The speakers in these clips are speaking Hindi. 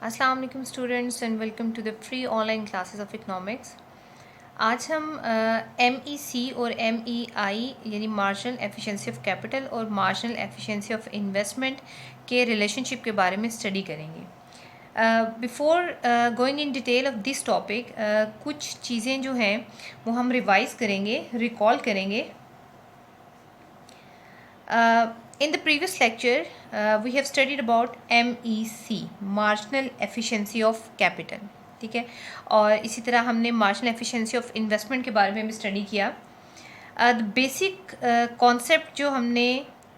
अस्सलाम वालेकुम students and welcome to the free online classes of economics. आज हम MEC और MEI यानी मार्जिनल एफिशिएंसी ऑफ कैपिटल और मार्जिनल एफिशिएंसी ऑफ इन्वेस्टमेंट के रिलेशनशिप के बारे में स्टडी करेंगे। Before going in detail of this topic कुछ चीज़ें जो हैं वो हम रिवाइज़ करेंगे, रिकॉल करेंगे। In the previous lecture, we have studied about MEC, Marginal Efficiency of Capital, ठीक है। और इसी तरह हमने मार्जिनल एफिशिएंसी ऑफ इन्वेस्टमेंट के बारे में भी स्टडी किया। द बेसिक कॉन्सेप्ट जो हमने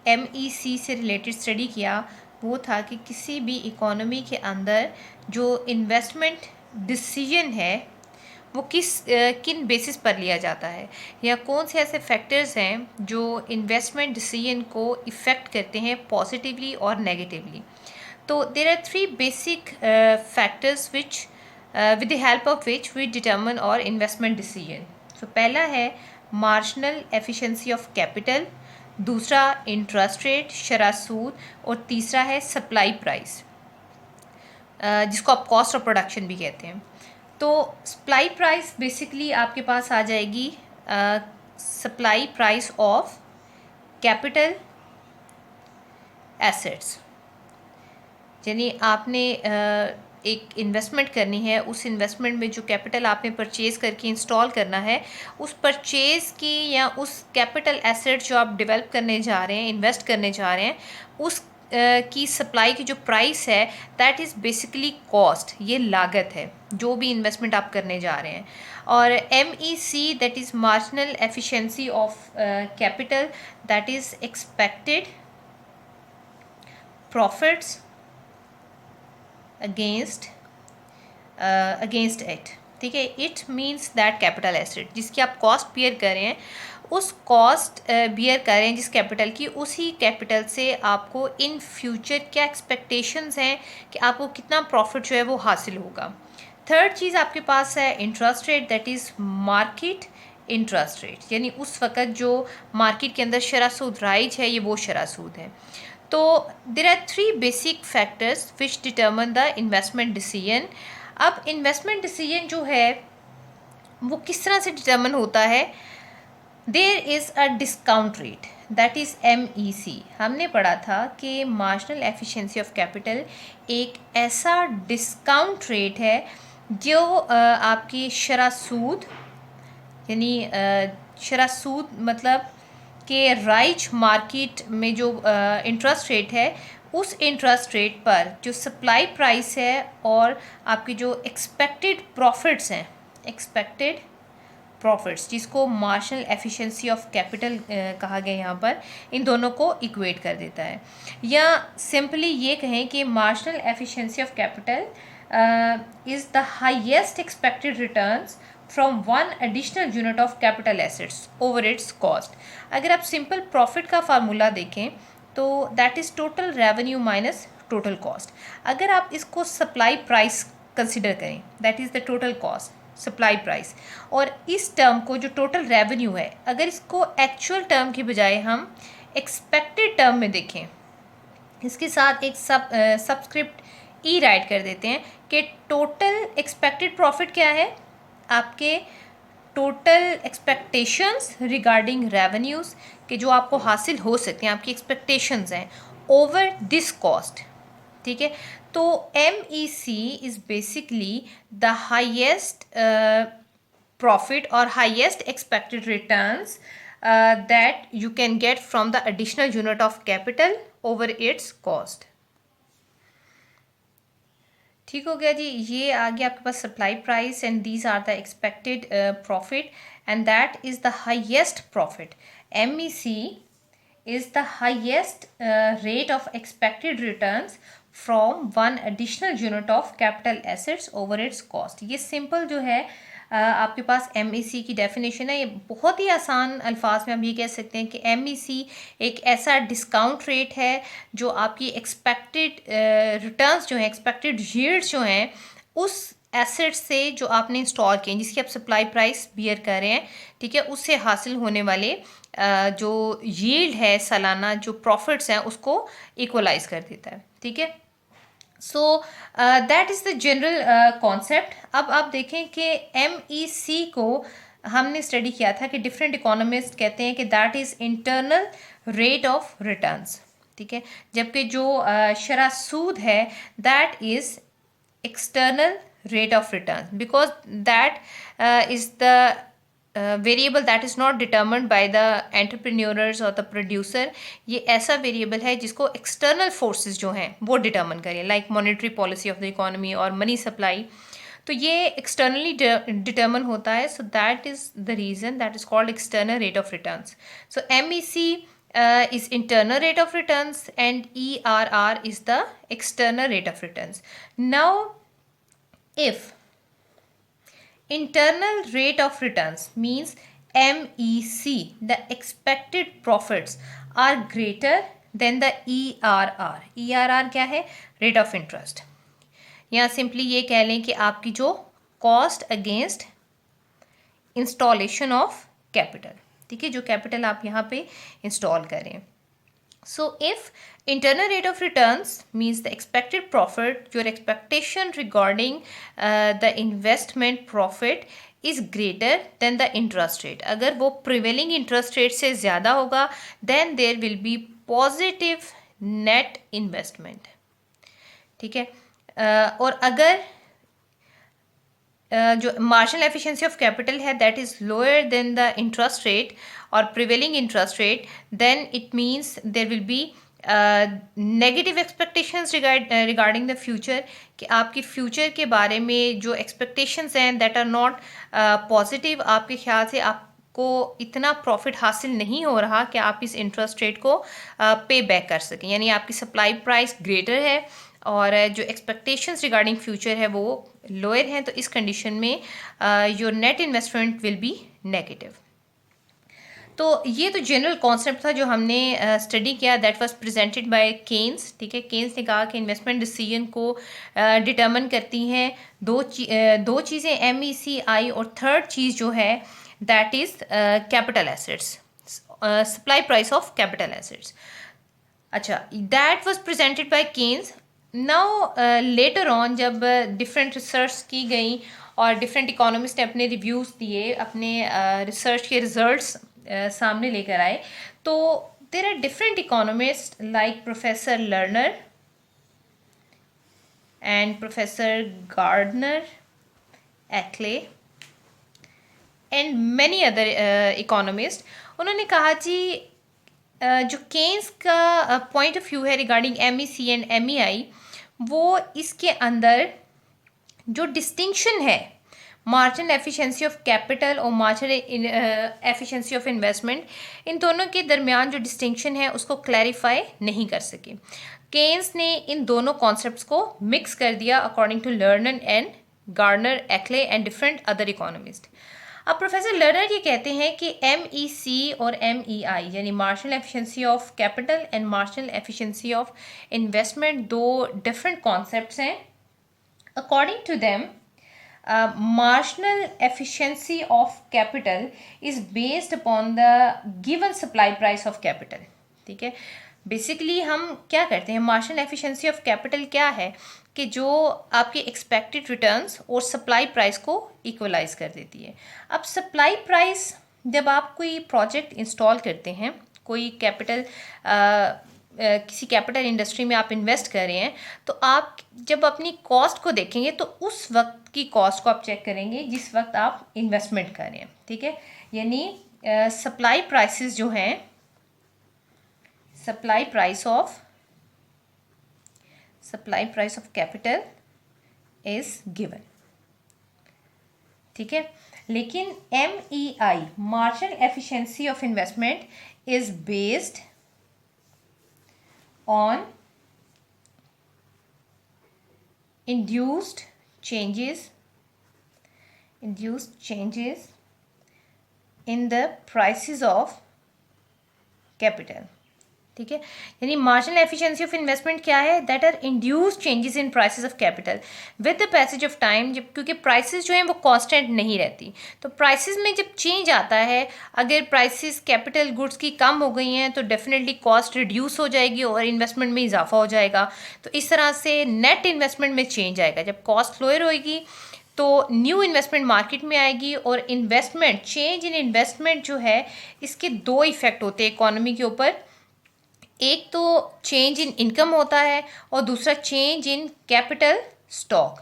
MEC से रिलेटेड स्टडी किया वो था कि किसी भी इकोनॉमी के अंदर जो इन्वेस्टमेंट डिसीजन है वो किन बेसिस पर लिया जाता है, या कौन से ऐसे फैक्टर्स हैं जो इन्वेस्टमेंट डिसीजन को इफ़ेक्ट करते हैं पॉजिटिवली और नेगेटिवली। तो there are three basic factors which with the help of which we determine our investment decision. So पहला है मार्जिनल एफिशिएंसी ऑफ कैपिटल, दूसरा इंटरेस्ट रेट शरह सूद, और तीसरा है सप्लाई प्राइस, जिसको आप कॉस्ट ऑफ प्रोडक्शन भी कहते हैं। तो सप्लाई प्राइस बेसिकली आपके पास आ जाएगी supply price of capital assets, यानी आपने एक इन्वेस्टमेंट करनी है, उस इन्वेस्टमेंट में जो कैपिटल आपने परचेज़ करके इंस्टॉल करना है, उस परचेज़ की या उस कैपिटल एसेट जो आप डेवलप करने जा रहे हैं, इन्वेस्ट करने जा रहे हैं, उस की सप्लाई की जो प्राइस है दैट इज़ बेसिकली कॉस्ट, ये लागत है जो भी इन्वेस्टमेंट आप करने जा रहे हैं। और MEC that is marginal efficiency of capital, that is expected profits against it, ठीक है। It means that capital asset जिसकी आप कॉस्ट बियर कर रहे हैं, उस कॉस्ट बियर कर रहे हैं जिस कैपिटल की, उसी कैपिटल से आपको इन फ्यूचर क्या एक्सपेक्टेशंस हैं कि आपको कितना प्रॉफिट जो है वो हासिल होगा। थर्ड चीज़ आपके पास है interest rate, that is market interest rate, यानी उस वक़्त जो मार्केट के अंदर शरह सूद राइज है, ये वो शरह सूद है। तो there are three basic factors which determine the investment decision. अब इन्वेस्टमेंट डिसीजन जो है वो किस तरह से डिटर्मिन होता है। There is a discount rate, that is MEC। हमने पढ़ा था कि मार्जिनल एफिशिएंसी ऑफ कैपिटल एक ऐसा डिस्काउंट रेट है जो आपकी शरह सूद, यानी शरह सूद मतलब कि राइज मार्केट में जो इंटरेस्ट रेट है, उस इंटरेस्ट रेट पर जो सप्लाई प्राइस है और आपकी जो एक्सपेक्टेड प्रॉफिट्स हैं, एक्सपेक्टेड प्रॉफिट्स जिसको मार्जिनल एफिशिएंसी ऑफ कैपिटल कहा गया यहाँ पर, इन दोनों को इक्वेट कर देता है। या सिंपली ये कहें कि marginal efficiency of capital is the highest expected returns from one additional unit of capital assets over its cost. अगर आप सिंपल प्रॉफिट का फार्मूला देखें तो that is total revenue minus total cost. अगर आप इसको सप्लाई प्राइस कंसिडर करें, that is the total cost supply price, और इस टर्म को जो टोटल रेवेन्यू है, अगर इसको एक्चुअल टर्म की बजाय हम एक्सपेक्टेड टर्म में देखें, इसके साथ एक सबस्क्रिप्ट E राइट कर देते हैं कि टोटल एक्सपेक्टेड प्रॉफिट क्या है, आपके टोटल एक्सपेक्टेशंस रिगार्डिंग रेवेन्यूज़ के जो आपको हासिल हो सकते हैं, आपकी एक्सपेक्टेशंस हैं ओवर दिस कॉस्ट, ठीक है। तो MEC is basically the highest profit और highest expected returns that you can get from the additional unit of capital over its cost. ठीक हो गया जी। ये आ गया आपके पास supply price and these are the expected profit and that is the highest profit. MEC is the highest rate of expected returns from one additional unit of capital assets over its cost. ये सिंपल जो है आपके पास MEC की डेफिनेशन है। ये बहुत ही आसान अल्फाज में हम ये कह सकते हैं कि MEC एक ऐसा डिस्काउंट रेट है जो आपकी एक्सपेक्टेड रिटर्न्स जो हैं, एक्सपेक्टेड यील्ड्स जो हैं, उस एसेट से जो आपने इंस्टॉल किए, जिसकी आप सप्लाई प्राइस बियर कर रहे हैं, ठीक है, उससे हासिल होने वाले जो यील्ड है सालाना, जो प्रॉफिट्स हैं, उसको इक्वलाइज कर देता है, ठीक है। So that is the general concept. अब आप देखें कि MEC को हमने स्टडी किया था कि डिफरेंट इकोनॉमिस्ट कहते हैं कि that is internal rate of returns. ठीक है, जबकि जो शरह सूद है that is external rate of return, because that is the variable that is not determined by the entrepreneurs और द प्रोड्यूसर. ये ऐसा वेरिएबल है जिसको एक्सटर्नल फोर्सेस जो हैं वो डिटर्मन करें, like monetary policy of the economy और मनी सप्लाई. तो ये एक्सटर्नली डिटर्मन होता है. So that is the reason that is called external rate of returns. So MEC is internal rate of returns and ERR is the external rate of returns. Now, if internal rate of returns means MEC, the expected profits are greater than the ERR. ERR क्या है? Rate of interest. या सिंपली ये कह लें कि आपकी जो cost against installation of capital. ठीक है, जो कैपिटल आप यहाँ पे इंस्टॉल करें. So if internal rate of returns means the expected profit, your expectation regarding the investment profit is greater than the interest rate. अगर वो prevailing interest rate से ज़्यादा होगा then there will be positive net investment. ठीक है, और अगर जो मार्जिनल एफिशिएंसी ऑफ कैपिटल है that is lower than the interest rate और prevailing interest rate, then it means there will be negative expectations regarding the future, कि आपकी फ्यूचर के बारे में जो एक्सपेक्टेशंस हैं दैट आर नॉट पॉजिटिव. आपके ख्याल से आपको इतना प्रॉफिट हासिल नहीं हो रहा कि आप इस इंटरेस्ट रेट को पे बैक कर सकें, यानी आपकी सप्लाई प्राइस ग्रेटर है और जो एक्सपेक्टेशंस रिगार्डिंग फ्यूचर है वो लोअर हैं. तो इस कंडीशन में your net investment will be negative. तो ये तो जनरल कॉन्सेप्ट था जो हमने स्टडी किया. That was presented by Keynes. ठीक है, केन्स ने कहा कि इन्वेस्टमेंट डिसीजन को डिटर्मन करती हैं दो चीज़ें, MECI, और थर्ड चीज़ जो है that is capital assets, supply price of capital assets. अच्छा, that was presented by Keynes. Now later on जब डिफरेंट रिसर्च की गई और डिफरेंट इकोनॉमिस्ट ने अपने रिव्यूज़ दिए, अपने रिसर्च के रिजल्ट्स सामने लेकर आए, तो there are different economist like professor Lerner and professor Gardner, Ackley and many other economist. उन्होंने कहा जी जो केन्स का पॉइंट ऑफ व्यू है रिगार्डिंग MEC एंड MEI, वो इसके अंदर जो डिस्टिंक्शन है मार्जिनल एफिशिएंसी ऑफ कैपिटल और मार्जिनल एफिशिएंसी ऑफ इन्वेस्टमेंट, इन दोनों के दरमियान जो डिस्टिंक्शन है उसको क्लैरिफाई नहीं कर सके. केन्स ने इन दोनों कॉन्सेप्ट्स को मिक्स कर दिया according to Lerner and Gardner, Ackley and different other economist. अब प्रोफेसर लर्नर ये कहते हैं कि MEC और MEI यानी marginal efficiency of capital and marginal efficiency of investment दो डिफरेंट कॉन्सेप्ट्स हैं. According to them marginal efficiency of capital is based upon the given supply price of capital. ठीक है, बेसिकली हम क्या करते हैं, मार्जिनल एफिशिएंसी ऑफ कैपिटल क्या है कि जो आपके एक्सपेक्टेड रिटर्न्स और सप्लाई प्राइस को इक्वलाइज कर देती है. अब सप्लाई प्राइस, जब आप कोई प्रोजेक्ट इंस्टॉल करते हैं, कोई कैपिटल किसी कैपिटल इंडस्ट्री में आप इन्वेस्ट कर रहे हैं, तो आप जब अपनी कॉस्ट को देखेंगे तो उस वक्त की कॉस्ट को आप चेक करेंगे जिस वक्त आप इन्वेस्टमेंट कर रहे हैं. ठीक है, यानी सप्लाई प्राइसेस जो हैं, supply price of capital is given. ठीक है, लेकिन MEI marginal efficiency of investment is based on induced changes in the prices of capital. ठीक है। यानी मार्जिनल एफिशिएंसी ऑफ इन्वेस्टमेंट क्या है, that are induced changes in prices of capital with the passage of time. जब क्योंकि प्राइसेस जो हैं वो कांस्टेंट नहीं रहती, तो प्राइसेस में जब चेंज आता है, अगर प्राइसेस कैपिटल गुड्स की कम हो गई हैं तो डेफिनेटली कॉस्ट रिड्यूस हो जाएगी और इन्वेस्टमेंट में इजाफा हो जाएगा। तो इस तरह से नेट इन्वेस्टमेंट में चेंज आएगा। जब कॉस्ट लोअर होएगी तो न्यू इन्वेस्टमेंट मार्केट में आएगी, और इन्वेस्टमेंट, चेंज इन इन्वेस्टमेंट जो है, इसके दो इफेक्ट होते हैं इकोनॉमी के ऊपर। एक तो चेंज इन इनकम होता है और दूसरा change in capital stock.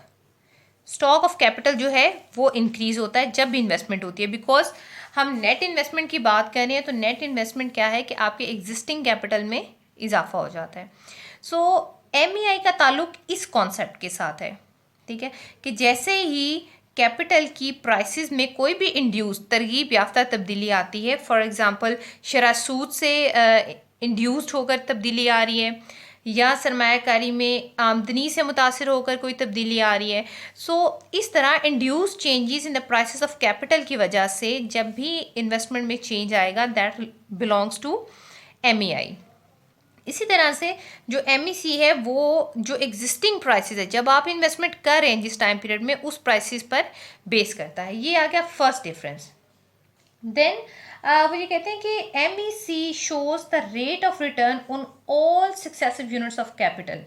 Stock of capital जो है वो इंक्रीज होता है जब भी इन्वेस्टमेंट होती है। बिकॉज हम नेट इन्वेस्टमेंट की बात कर रहे हैं, तो नेट इन्वेस्टमेंट क्या है कि आपके एग्जिस्टिंग कैपिटल में इजाफा हो जाता है। सो एमईआई का ताल्लुक इस कॉन्सेप्ट के साथ है, ठीक है, कि जैसे ही कैपिटल की प्राइसेस में कोई भी इंड्यूस तरगीब याफ्ता तब्दीली आती है, फॉर एग्जांपल शरह सूद से इंड्यूस्ड होकर तब्दीली आ रही है, या सरमायाकारी में आमदनी से मुतासिर होकर कोई तब्दीली आ रही है, सो इस तरह induce changes in the prices of capital की वजह से जब भी इन्वेस्टमेंट में चेंज आएगा, दैट बिलोंग्स टू एमईआई। इसी तरह से जो एमईसी है वो जो एग्जिस्टिंग प्राइसेस है, जब आप इन्वेस्टमेंट कर रहे हैं जिस टाइम पीरियड में, उस प्राइसेस पर बेस करता है। ये आ गया फर्स्ट डिफरेंस। देन वो ये कहते हैं कि MEC shows the rate of return on all successive units of capital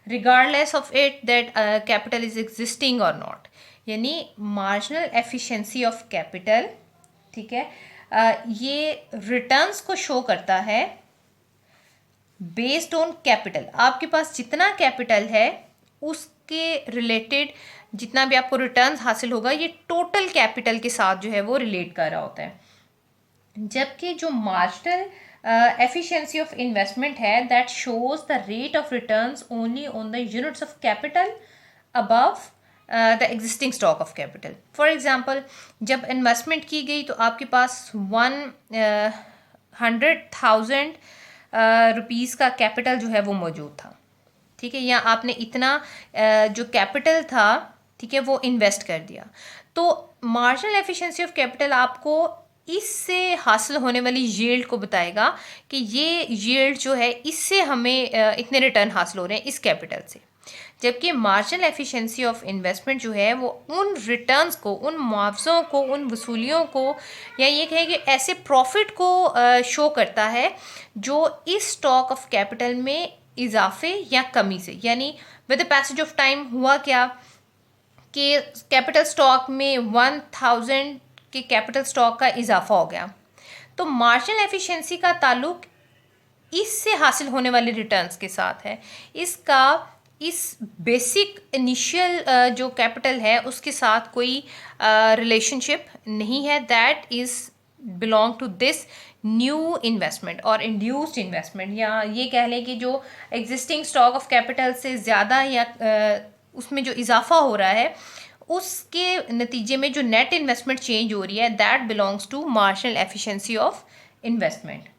regardless of it that capital is existing और नॉट। यानी मार्जिनल एफिशिएंसी ऑफ कैपिटल, ठीक है, ये रिटर्न्स को शो करता है बेस्ड ऑन कैपिटल। आपके पास जितना कैपिटल है उसके रिलेटेड जितना भी आपको रिटर्न्स हासिल होगा, ये टोटल कैपिटल के साथ जो है वो रिलेट कर रहा होता है। जबकि जो मार्जिनल एफिशिएंसी ऑफ इन्वेस्टमेंट है, that shows the rate of returns only on the units of capital above the existing stock of capital. For example, जब इन्वेस्टमेंट की गई तो आपके पास 100,000 रुपीज़ का कैपिटल जो है वो मौजूद था, ठीक है, या आपने इतना जो कैपिटल था, ठीक है, वो इन्वेस्ट कर दिया। तो मार्जिनल एफिशिएंसी ऑफ कैपिटल आपको इससे हासिल होने वाली यील्ड को बताएगा कि ये यील्ड जो है, इससे हमें इतने रिटर्न हासिल हो रहे हैं इस कैपिटल से। जबकि मार्जिनल एफिशिएंसी ऑफ इन्वेस्टमेंट जो है वो उन रिटर्न्स को, उन मुआवज़ों को, उन वसूलियों को, या ये कहें कि ऐसे प्रॉफिट को शो करता है जो इस स्टॉक ऑफ कैपिटल में इजाफे या कमी से, यानी with the passage of time हुआ क्या कि कैपिटल स्टॉक में 1000 के कैपिटल स्टॉक का इजाफा हो गया, तो मार्जिनल एफिशिएंसी का ताल्लुक इससे हासिल होने वाले रिटर्न्स के साथ है। इसका इस बेसिक इनिशियल जो कैपिटल है उसके साथ कोई रिलेशनशिप नहीं है। That is belong to this new investment और इंड्यूस्ड इन्वेस्टमेंट, या ये कह लें कि जो एग्जिस्टिंग स्टॉक ऑफ कैपिटल से ज़्यादा या उसमें जो इजाफा हो रहा है, उसके नतीजे में जो नेट इन्वेस्टमेंट चेंज हो रही है, that belongs to marginal efficiency of investment.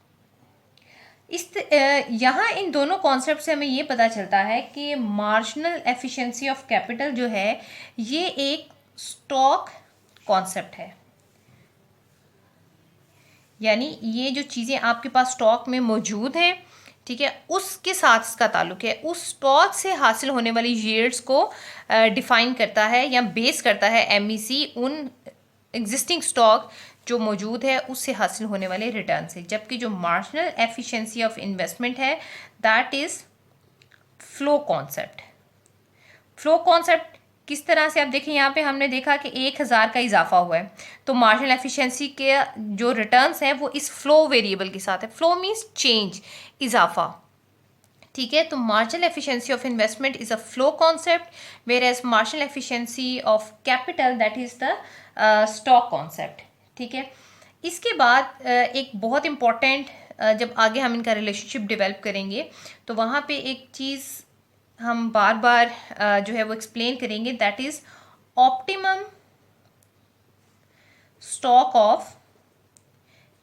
यहाँ इन दोनों कॉन्सेप्ट से हमें ये पता चलता है कि मार्जिनल एफिशिएंसी ऑफ कैपिटल जो है ये एक स्टॉक कॉन्सेप्ट है। यानी ये जो चीज़ें आपके पास स्टॉक में मौजूद हैं, ठीक है, उसके साथ इसका ताल्लुक है, उस स्टॉक से हासिल होने वाली यील्ड्स को डिफाइन करता है या बेस करता है एमईसी उन एग्जिस्टिंग स्टॉक जो मौजूद है उससे हासिल होने वाले रिटर्न से। जबकि जो मार्जिनल एफिशिएंसी ऑफ इन्वेस्टमेंट है, that is flow concept. Flow concept किस तरह से, आप देखें यहाँ पे हमने देखा कि 1000 का इजाफा हुआ है, तो मार्जिनल एफिशिएंसी के जो रिटर्न्स हैं वो इस फ्लो वेरिएबल के साथ है। फ्लो मीन्स चेंज, इजाफा, ठीक है। तो marginal efficiency of investment is a flow concept, whereas marginal efficiency of capital that is the stock concept, ठीक है। इसके बाद एक बहुत इम्पॉर्टेंट, जब आगे हम इनका रिलेशनशिप डेवलप करेंगे तो वहाँ पे एक चीज़ हम बार बार जो है वो एक्सप्लेन करेंगे, that is optimum stock of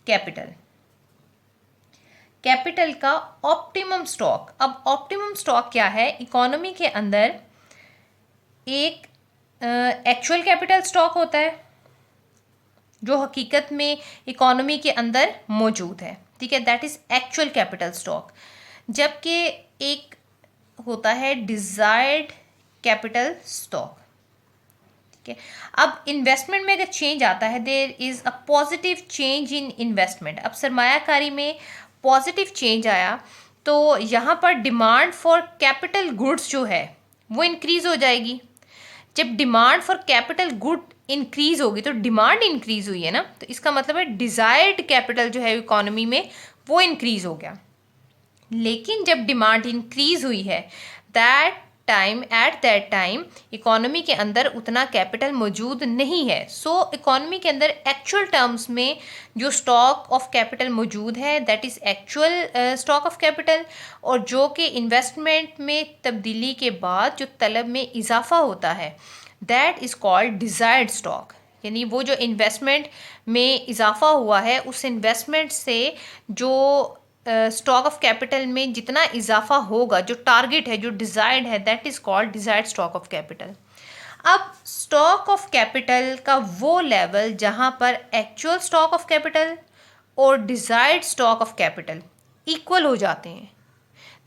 capital. Capital का ऑप्टिमम स्टॉक। अब ऑप्टिमम स्टॉक क्या है? इकोनॉमी के अंदर एक एक्चुअल कैपिटल स्टॉक होता है जो हकीकत में इकोनॉमी के अंदर मौजूद है, ठीक है, that is actual capital stock. जबकि एक होता है डिजायर्ड कैपिटल स्टॉक। ठीक है, अब इन्वेस्टमेंट में अगर चेंज आता है, there is a positive change in investment. अब सरमायाकारी में पॉजिटिव चेंज आया तो यहाँ पर डिमांड फॉर कैपिटल गुड्स जो है वो इंक्रीज हो जाएगी। जब demand for capital good increase होगी तो डिमांड इंक्रीज हुई है ना, तो इसका मतलब है डिजायर्ड कैपिटल जो है इकोनॉमी में वो इंक्रीज हो गया। लेकिन जब डिमांड इंक्रीज हुई है एट दैट टाइम इकोनॉमी के अंदर उतना कैपिटल मौजूद नहीं है। सो इकोनॉमी के अंदर एक्चुअल टर्म्स में जो स्टॉक ऑफ कैपिटल मौजूद है that is actual stock of capital, और जो कि इन्वेस्टमेंट में तब्दीली के बाद जो तलब में इजाफा होता है that is called desired stock. यानी वो जो इन्वेस्टमेंट में इजाफा हुआ है उस इन्वेस्टमेंट से जो स्टॉक ऑफ कैपिटल में जितना इजाफा होगा, जो टारगेट है, जो डिज़ायर्ड है, that is called desired stock of capital. अब स्टॉक ऑफ कैपिटल का वो लेवल जहाँ पर एक्चुअल स्टॉक ऑफ कैपिटल और desired stock of capital equal हो जाते हैं,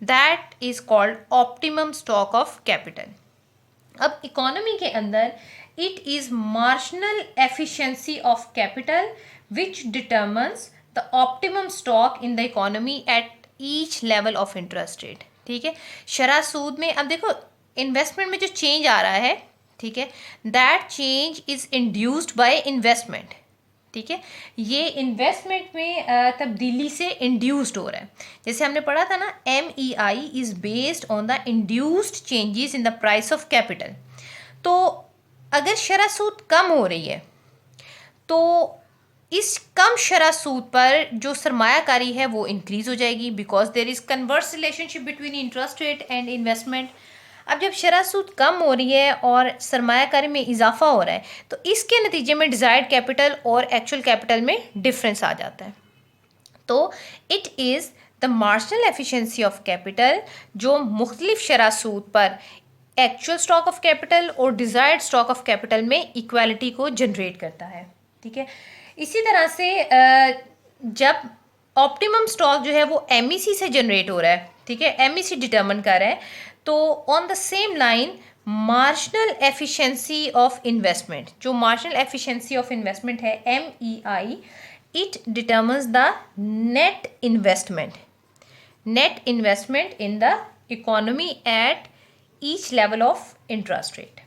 that is called optimum stock of capital. अब इकोनॉमी के अंदर it is marginal efficiency of capital which determines the optimum stock in the economy at each level of interest rate. ठीक है, शरह सूद में अब देखो इन्वेस्टमेंट में जो चेंज आ रहा है, ठीक है, that change is induced by investment. ठीक है, ये इन्वेस्टमेंट में तब्दीली से इंड्यूस्ड हो रहा है। जैसे हमने पढ़ा था ना, MEI is based on the induced changes in the price of capital. तो अगर शरह सूद कम हो रही है तो इस कम शरह सूद पर जो सरमायाकारी है वो इंक्रीज़ हो जाएगी, because there is converse relationship between interest rate and investment. अब जब शरह सूद कम हो रही है और सरमायाकारी में इजाफा हो रहा है तो इसके नतीजे में डिज़ायर्ड कैपिटल और एक्चुअल कैपिटल में डिफरेंस आ जाता है। तो it is the marginal efficiency of capital जो मुख्तलिफ शरह सूद पर एक्चुअल स्टॉक ऑफ कैपिटल और डिज़ायर्ड स्टॉक ऑफ कैपिटल में इक्वालिटी को जनरेट करता है। ठीक है, इसी तरह से जब ऑप्टिमम स्टॉक जो है वो MEC से जनरेट हो रहा है, ठीक है, MEC डिटर्मिन कर रहा है, तो on the same line marginal efficiency of investment, जो मार्जिनल एफिशिएंसी ऑफ इन्वेस्टमेंट है MEI, it determines the net investment in the economy at each level of interest rate.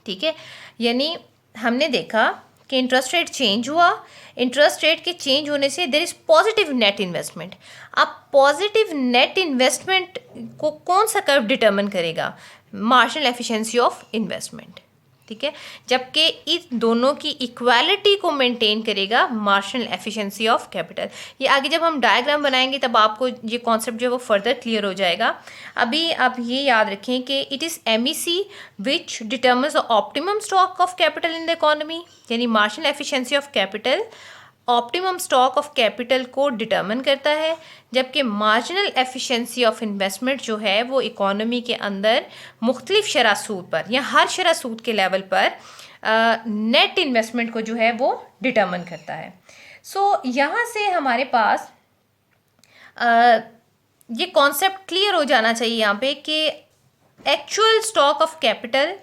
ठीक है, यानी हमने देखा कि इंटरेस्ट रेट चेंज हुआ, इंटरेस्ट रेट के चेंज होने से there is positive net investment. अब पॉजिटिव नेट इन्वेस्टमेंट को कौन सा कर्व डिटर्मिन करेगा? Marginal efficiency of investment. ठीक है, जबकि इस दोनों की इक्वालिटी को मेंटेन करेगा मार्जिनल एफिशिएंसी ऑफ कैपिटल। ये आगे जब हम डायग्राम बनाएंगे तब आपको ये कॉन्सेप्ट जो है वो फर्दर क्लियर हो जाएगा। अभी आप ये याद रखें कि it is MEC which determines the optimum stock of capital in the economy, यानी marginal efficiency of capital optimum stock of capital को डिटर्मिन करता है, जबकि मार्जिनल एफिशिएंसी ऑफ इन्वेस्टमेंट जो है वो इकोनॉमी के अंदर मुख्तलिफ शरह सूद पर या हर शरह सूद के लेवल पर नेट इन्वेस्टमेंट को जो है वो डिटर्मिन करता है। सो यहाँ से हमारे पास ये कॉन्सेप्ट क्लियर हो जाना चाहिए यहाँ पे कि एक्चुअल स्टॉक ऑफ कैपिटल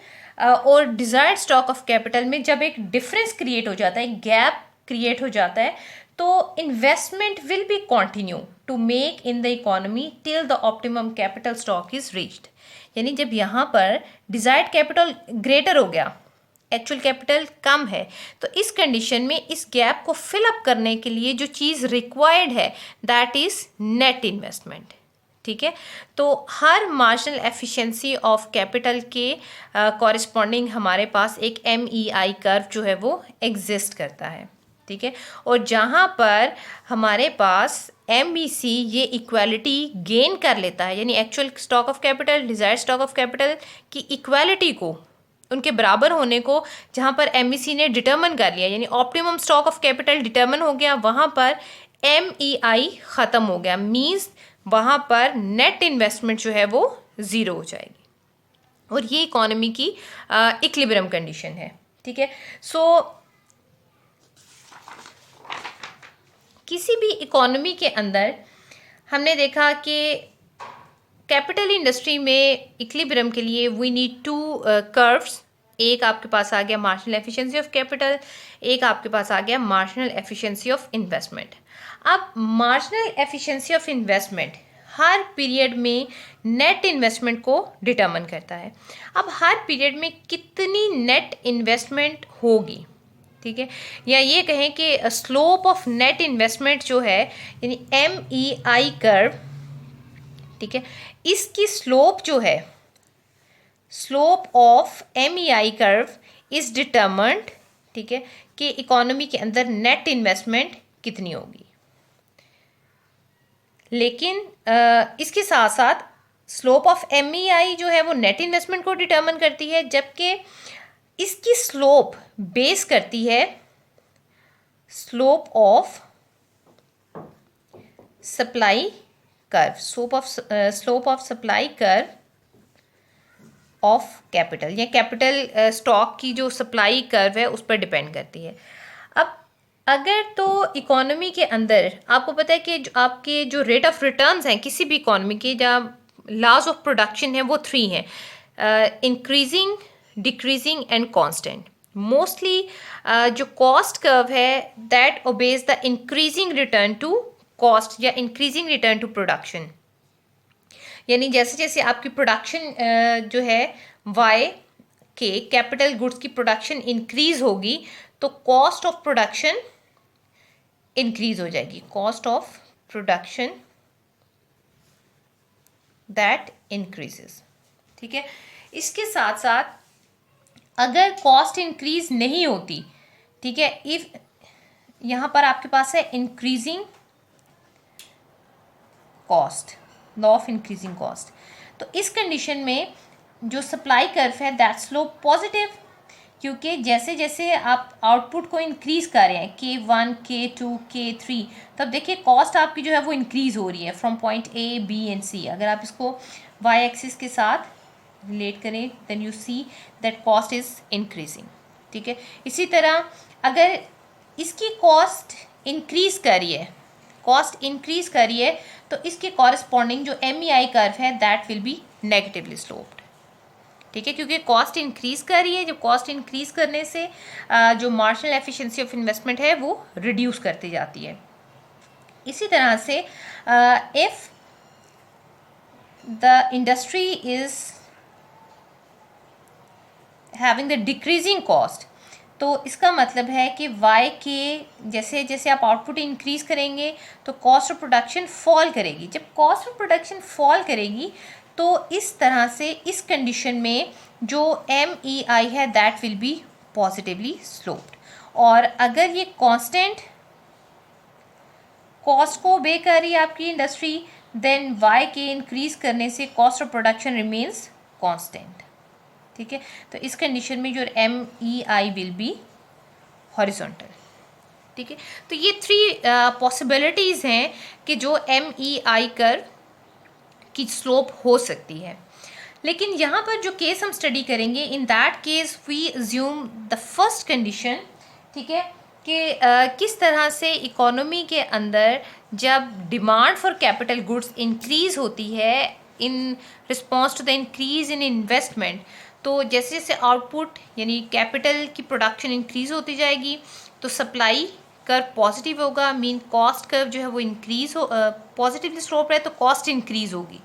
और डिज़ायर्ड स्टॉक ऑफ कैपिटल में जब एक डिफरेंस क्रिएट हो जाता है, गैप क्रिएट हो जाता है, तो investment will be continue to make in the economy till the optimum capital stock is reached. यानी जब यहाँ पर डिज़ायर्ड कैपिटल ग्रेटर हो गया, एक्चुअल कैपिटल कम है, तो इस कंडीशन में इस गैप को फिल अप करने के लिए जो चीज़ रिक्वायर्ड है दैट इज़ नेट इन्वेस्टमेंट। ठीक है, तो हर मार्जिनल एफिशिएंसी ऑफ कैपिटल के कॉरिस्पॉन्डिंग हमारे पास एक MEI कर्व जो है वो एग्जिस्ट करता है। ठीक है, और जहाँ पर हमारे पास MEC ये इक्वालिटी गेन कर लेता है, यानी actual stock of capital desired stock of capital की इक्वालिटी को, उनके बराबर होने को जहाँ पर MEC ने डिटर्मिन कर लिया, यानी optimum stock of capital determine हो गया, वहाँ पर MEI ख़त्म हो गया, मीन्स वहाँ पर नेट इन्वेस्टमेंट जो है वो ज़ीरो हो जाएगी, और ये इकोनॉमी की इक्विलिब्रियम कंडीशन है। ठीक है, सो किसी भी इकोनॉमी के अंदर हमने देखा कि कैपिटल इंडस्ट्री में इक्विलिब्रियम के लिए वी नीड टू कर्व्स। एक आपके पास आ गया मार्जिनल एफिशिएंसी ऑफ कैपिटल, एक आपके पास आ गया मार्जिनल एफिशिएंसी ऑफ इन्वेस्टमेंट। अब marginal efficiency of investment her period में नेट इन्वेस्टमेंट को डिटरमिन करता है। अब हर पीरियड में कितनी नेट इन्वेस्टमेंट होगी, ठीक है, या ये कहें कि स्लोप ऑफ नेट इन्वेस्टमेंट जो है यानी MEI कर्व, ठीक है, इसकी स्लोप जो है, slope of MEI curve is determined, ठीक है, कि इकोनॉमी के अंदर नेट इन्वेस्टमेंट कितनी होगी। लेकिन इसके साथ साथ स्लोप ऑफ MEI जो है वो नेट इन्वेस्टमेंट को डिटरमिन करती है, जबकि इसकी स्लोप बेस करती है slope of supply curve, slope of supply curve of capital, या कैपिटल स्टॉक की जो सप्लाई कर्व है उस पर डिपेंड करती है। अब अगर तो इकोनॉमी के अंदर आपको पता है कि आपके जो रेट ऑफ रिटर्न्स हैं किसी भी इकोनॉमी के, जहाँ लॉज ऑफ प्रोडक्शन है वो 3 हैं, increasing, decreasing and constant. Mostly जो कॉस्ट कर्व है that obeys the increasing return to cost या इंक्रीजिंग रिटर्न टू प्रोडक्शन, यानी जैसे जैसे आपकी प्रोडक्शन जो है वाई के कैपिटल गुड्स की प्रोडक्शन इंक्रीज होगी तो कॉस्ट ऑफ प्रोडक्शन इंक्रीज हो जाएगी, cost of production that increases, ठीक है। इसके साथ साथ अगर कॉस्ट इंक्रीज नहीं होती, ठीक है, इफ यहाँ पर आपके पास है increasing cost, law of increasing cost, तो इस कंडीशन में जो सप्लाई कर्व है दैट स्लोप पॉजिटिव, क्योंकि जैसे जैसे आप आउटपुट को इंक्रीज कर रहे हैं K1, K2, K3, तब देखिए कॉस्ट आपकी जो है वो इंक्रीज हो रही है from point A, B and C। अगर आप इसको Y एक्सिस के साथ रिलेट करें then you see that cost is increasing, ठीक है। इसी तरह अगर इसकी कॉस्ट इंक्रीज कर रही है, कॉस्ट इंक्रीज कर रही है, तो इसके कॉरस्पॉन्डिंग जो MEI कर्व है that will B negatively sloped, ठीक है, क्योंकि कॉस्ट इंक्रीज कर रही है। जब कॉस्ट इंक्रीज करने से जो मार्जिनल एफिशिएंसी ऑफ इन्वेस्टमेंट है वो रिड्यूस करती जाती है। इसी तरह से if the industry is having the decreasing cost, तो इसका मतलब है कि वाई के जैसे जैसे आप आउटपुट इंक्रीज करेंगे तो कॉस्ट ऑफ प्रोडक्शन फॉल करेगी। जब कॉस्ट ऑफ प्रोडक्शन फॉल करेगी तो इस तरह से इस कंडीशन में जो MEI है that will B positively sloped. और अगर ये कांस्टेंट कॉस्ट को बे कर रही है आपकी इंडस्ट्री, देन वाई के इंक्रीज करने से cost of production remains constant, ठीक है। तो इस कंडीशन में जो MEI विल बी हॉरिजॉन्टल, ठीक है। तो ये 3 पॉसिबिलिटीज़ हैं कि जो MEI कर्व की स्लोप हो सकती है। लेकिन यहाँ पर जो केस हम स्टडी करेंगे, in that case we assume the first condition, ठीक है, कि किस तरह से इकोनॉमी के अंदर जब demand for capital goods increase होती है in response to the increase in investment, तो जैसे जैसे आउटपुट यानी कैपिटल की प्रोडक्शन इंक्रीज होती जाएगी तो सप्लाई कर्व पॉजिटिव होगा, मीन कॉस्ट कर्व जो है वो इंक्रीज हो पॉजिटिवली स्लोप रहे तो कॉस्ट इंक्रीज होगी।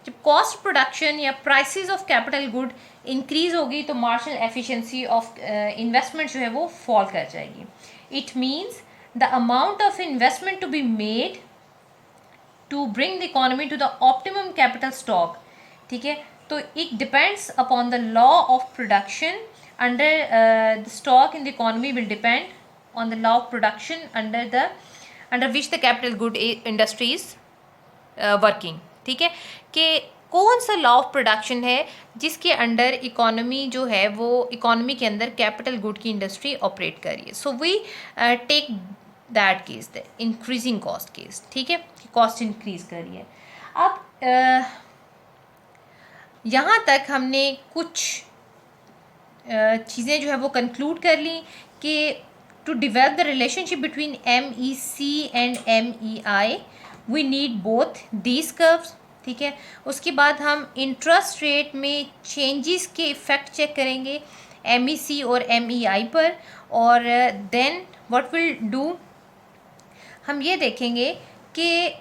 जब कॉस्ट प्रोडक्शन या prices of capital good increase होगी तो मार्जिनल एफिशिएंसी ऑफ इन्वेस्टमेंट जो है वो फॉल कर जाएगी। It means the amount of investment to be made to bring the economy to the optimum capital stock, ठीक है, तो it depends upon the law of production under the stock in the economy will depend on the law of production under which the capital good industry is working, ठीक है, कि कौन सा लॉ ऑफ प्रोडक्शन है जिसके अंडर इकोनॉमी जो है वो इकोनॉमी के अंदर कैपिटल गुड की इंडस्ट्री ऑपरेट कर रही है। So we take that case the increasing cost case, ठीक है, कि कॉस्ट इंक्रीज कर रही है। अब यहाँ तक हमने कुछ चीज़ें जो है वो कंक्लूड कर ली कि to develop the relationship between MEC and MEI we need both these curves. ठीक है, उसके बाद हम इंटरेस्ट रेट में चेंजेस के इफ़ेक्ट चेक करेंगे MEC और MEI पर, और देन व्हाट विल डू, हम ये देखेंगे कि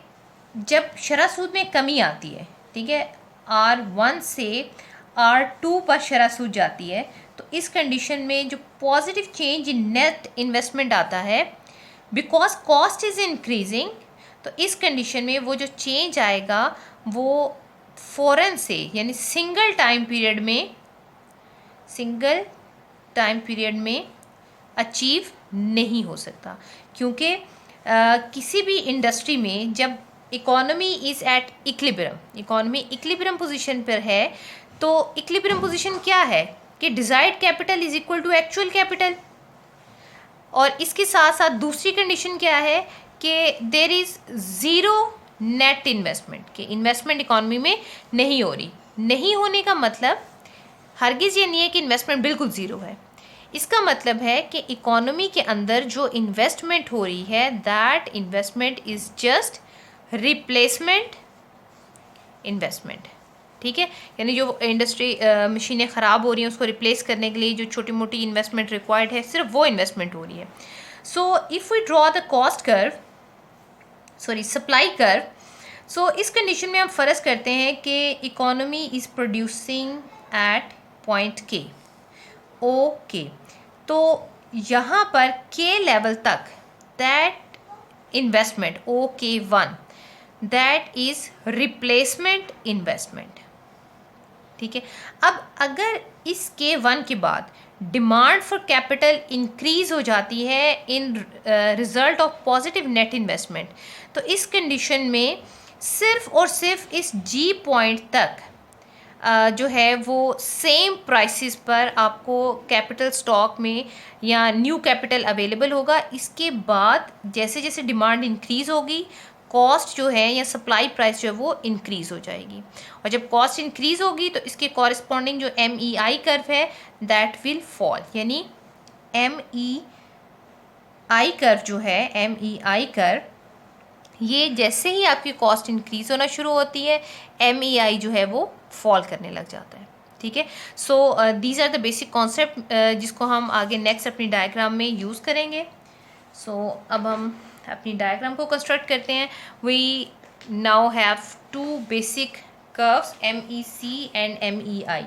जब शरह सूद में कमी आती है, ठीक है, R1 से R2 पर शरह सूद जाती है, तो इस कंडीशन में जो positive change in net investment आता है बिकॉज कॉस्ट इज़ इंक्रीजिंग, तो इस कंडीशन में वो जो चेंज आएगा वो फ़ौरन से यानी सिंगल टाइम पीरियड में अचीव नहीं हो सकता, क्योंकि किसी भी इंडस्ट्री में जब economy is at equilibrium position पर है, तो इक्विलिब्रियम पोजीशन क्या है कि desired capital is equal to actual capital, और इसके साथ साथ दूसरी कंडीशन क्या है कि there is zero net investment, कि इन्वेस्टमेंट इकोनॉमी में नहीं हो रही। नहीं होने का मतलब हरगिज़ ये नहीं है कि इन्वेस्टमेंट बिल्कुल ज़ीरो है, इसका मतलब है कि इकोनॉमी के अंदर जो इन्वेस्टमेंट हो रही है that investment is just replacement investment. ठीक है, यानी जो इंडस्ट्री मशीनें ख़राब हो रही हैं उसको रिप्लेस करने के लिए जो छोटी मोटी इन्वेस्टमेंट रिक्वायर्ड है, सिर्फ वो इन्वेस्टमेंट हो रही है। So if we draw the supply curve, so इस कंडीशन में हम फ़र्ज़ करते हैं कि economy is producing at point K, okay, तो यहाँ पर के लेवल तक that investment OK1 that is replacement investment. ठीक है, अब अगर इस K1 के बाद डिमांड फॉर कैपिटल इंक्रीज हो जाती है इन result of positive net investment, तो इस कंडीशन में सिर्फ और सिर्फ इस G पॉइंट तक जो है वो सेम प्राइसेस पर आपको कैपिटल स्टॉक में या न्यू कैपिटल अवेलेबल होगा। इसके बाद जैसे जैसे डिमांड इंक्रीज़ होगी, कॉस्ट जो है या सप्लाई प्राइस जो है वो इंक्रीज़ हो जाएगी, और जब कॉस्ट इंक्रीज़ होगी तो इसके कॉरस्पॉन्डिंग जो MEI कर्व है दैट विल फॉल, यानी MEI कर्व जो है, MEI कर्व, ये जैसे ही आपकी कॉस्ट इंक्रीज़ होना शुरू होती है MEI जो है वो फॉल करने लग जाता है। ठीक है, so these are the basic concept जिसको हम आगे नेक्स्ट अपनी डायग्राम में यूज़ करेंगे। सो अब हम अपनी डायग्राम को कंस्ट्रक्ट करते हैं। We now have two basic curves MEC and MEI।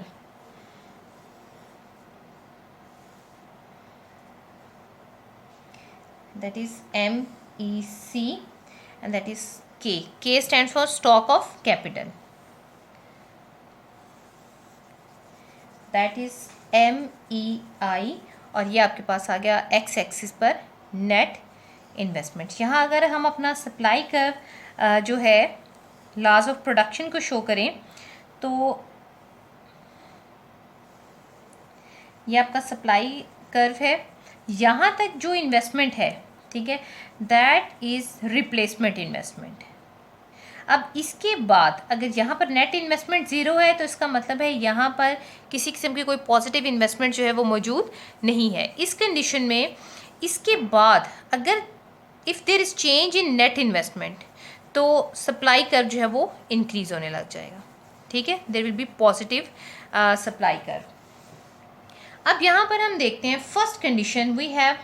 that is MEC and that is K. K stands for stock of capital. That is MEI, और ये आपके पास आ गया X एक्सिस पर नेट इन्वेस्टमेंट। यहाँ अगर हम अपना सप्लाई कर्व जो है लॉज ऑफ प्रोडक्शन को शो करें, तो ये आपका सप्लाई कर्व है, यहाँ तक जो इन्वेस्टमेंट है, ठीक है, दैट इज़ रिप्लेसमेंट इन्वेस्टमेंट। अब इसके बाद अगर यहाँ पर नेट इन्वेस्टमेंट ज़ीरो है तो इसका मतलब है यहाँ पर किसी किस्म की कोई पॉजिटिव इन्वेस्टमेंट जो है वो मौजूद नहीं है। इस कंडीशन में इसके बाद अगर if there is change in net investment, तो सप्लाई कर्व जो है वो इंक्रीज़ होने लग जाएगा। ठीक है, there will be positive supply curve. अब यहाँ पर हम देखते हैं first condition, we have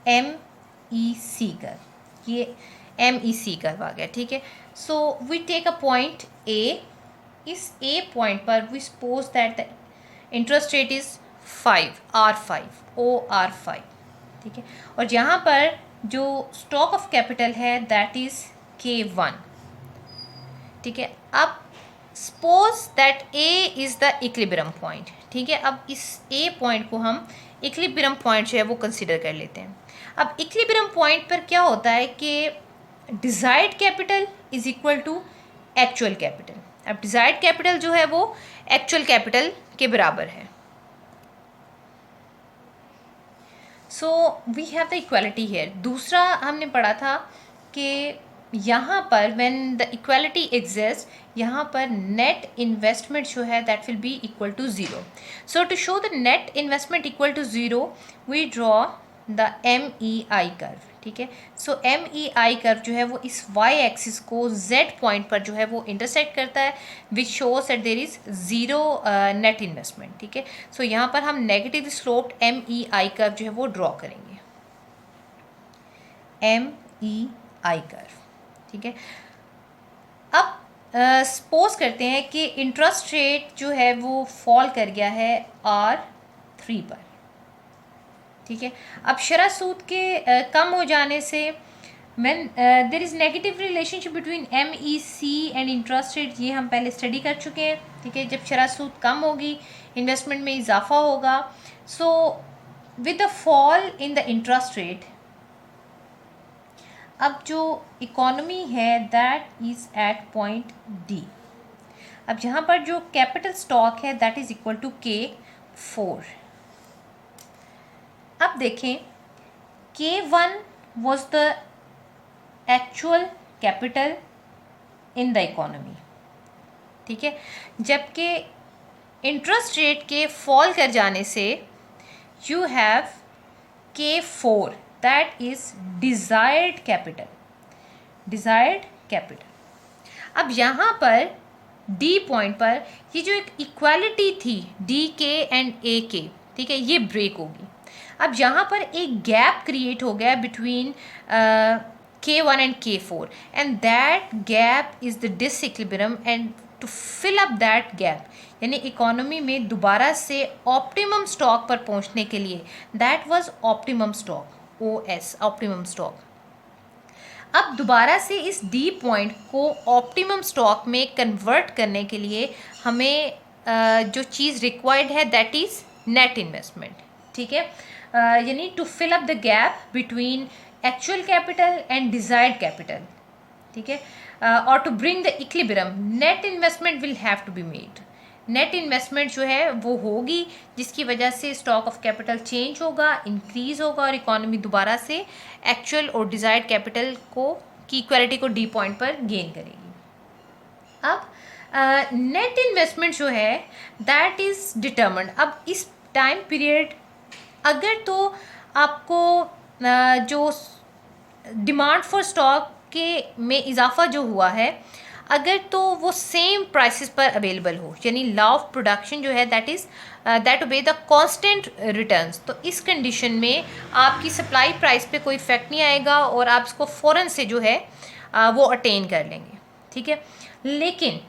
MEC curve, ये MEC कर्व आ गया। ठीक है, so we take a point A, इस A पॉइंट पर we suppose that the interest rate is 5 R5 OR5। ठीक है, और यहाँ पर जो स्टॉक ऑफ कैपिटल है दैट इज़ K1। ठीक है, अब suppose that A is the equilibrium point. ठीक है, अब इस A पॉइंट को हम इक्विलिब्रियम पॉइंट जो है वो कंसिडर कर लेते हैं। अब इक्विलिब्रियम पॉइंट पर क्या होता है कि desired capital is equal to actual capital. अब डिज़ायर्ड कैपिटल जो है वो एक्चुअल कैपिटल के बराबर है। So we have the equality here. दूसरा हमने पढ़ा था कि यहाँ पर व्हेन द इक्वालिटी एग्जिस्ट, यहाँ पर नेट इन्वेस्टमेंट जो है that will be equal to zero. So to show the net investment equal to zero we draw the MEI curve. ठीक है, सो MEI कर्व जो है वो इस y एक्सिस को z पॉइंट पर जो है वो इंटरसेक्ट करता है, which shows that there is zero net investment. ठीक है, सो यहाँ पर हम नेगेटिव स्लोप्ड MEI कर्व जो है वो ड्रॉ करेंगे. MEI curve. ठीक है, अब सपोज करते हैं कि इंटरेस्ट रेट जो है वो फॉल कर गया है R3 पर. ठीक है, अब शरह सूद के कम हो जाने से there is negative relationship between MEC and interest rate, ये हम पहले स्टडी कर चुके हैं. ठीक है, जब शरह सूद कम होगी इन्वेस्टमेंट में इजाफा होगा. So with the fall in the interest rate, अब जो इकोनॉमी है that is at point D. अब यहाँ पर जो कैपिटल स्टॉक है that is equal to K4. अब देखें, K1 was the actual capital in the economy. ठीक है, जबकि इंटरेस्ट रेट के फॉल कर जाने से you have K4 that is desired capital. Desired capital. अब यहाँ पर D पॉइंट पर ये जो एक इक्वालिटी थी DK एंड AK, ठीक है, ये ब्रेक होगी. अब यहाँ पर एक गैप क्रिएट हो गया between K1 and K4 and that gap is the disequilibrium. And to fill up that gap, यानी इकोनॉमी में दोबारा से ऑप्टिमम स्टॉक पर पहुँचने के लिए, that was optimum stock, OS optimum stock. अब दोबारा से इस D पॉइंट को ऑप्टिमम स्टॉक में कन्वर्ट करने के लिए हमें जो चीज़ रिक्वायर्ड है दैट इज़ नेट इन्वेस्टमेंट. ठीक है, यानी to fill up the gap between actual capital and desired capital. ठीक है, और to bring the equilibrium net investment will have to be made. Net investment जो है वो होगी, जिसकी वजह से स्टॉक ऑफ कैपिटल चेंज होगा, इंक्रीज़ होगा और इकोनॉमी दोबारा से एक्चुअल और डिज़ायर्ड कैपिटल को की इक्वालिटी को D पॉइंट पर गेन करेगी. अब नेट इन्वेस्टमेंट जो है दैट इज़ डिटर्मिन्ड. अब इस टाइम पीरियड अगर तो आपको जो डिमांड फॉर स्टॉक के में इजाफा जो हुआ है, अगर तो वो सेम प्राइसेस पर अवेलेबल हो, यानी लॉ ऑफ प्रोडक्शन जो है that obey the constant returns, तो इस कंडीशन में आपकी सप्लाई प्राइस पे कोई इफेक्ट नहीं आएगा और आप इसको फ़ौरन से जो है वो अटेन कर लेंगे. ठीक है, लेकिन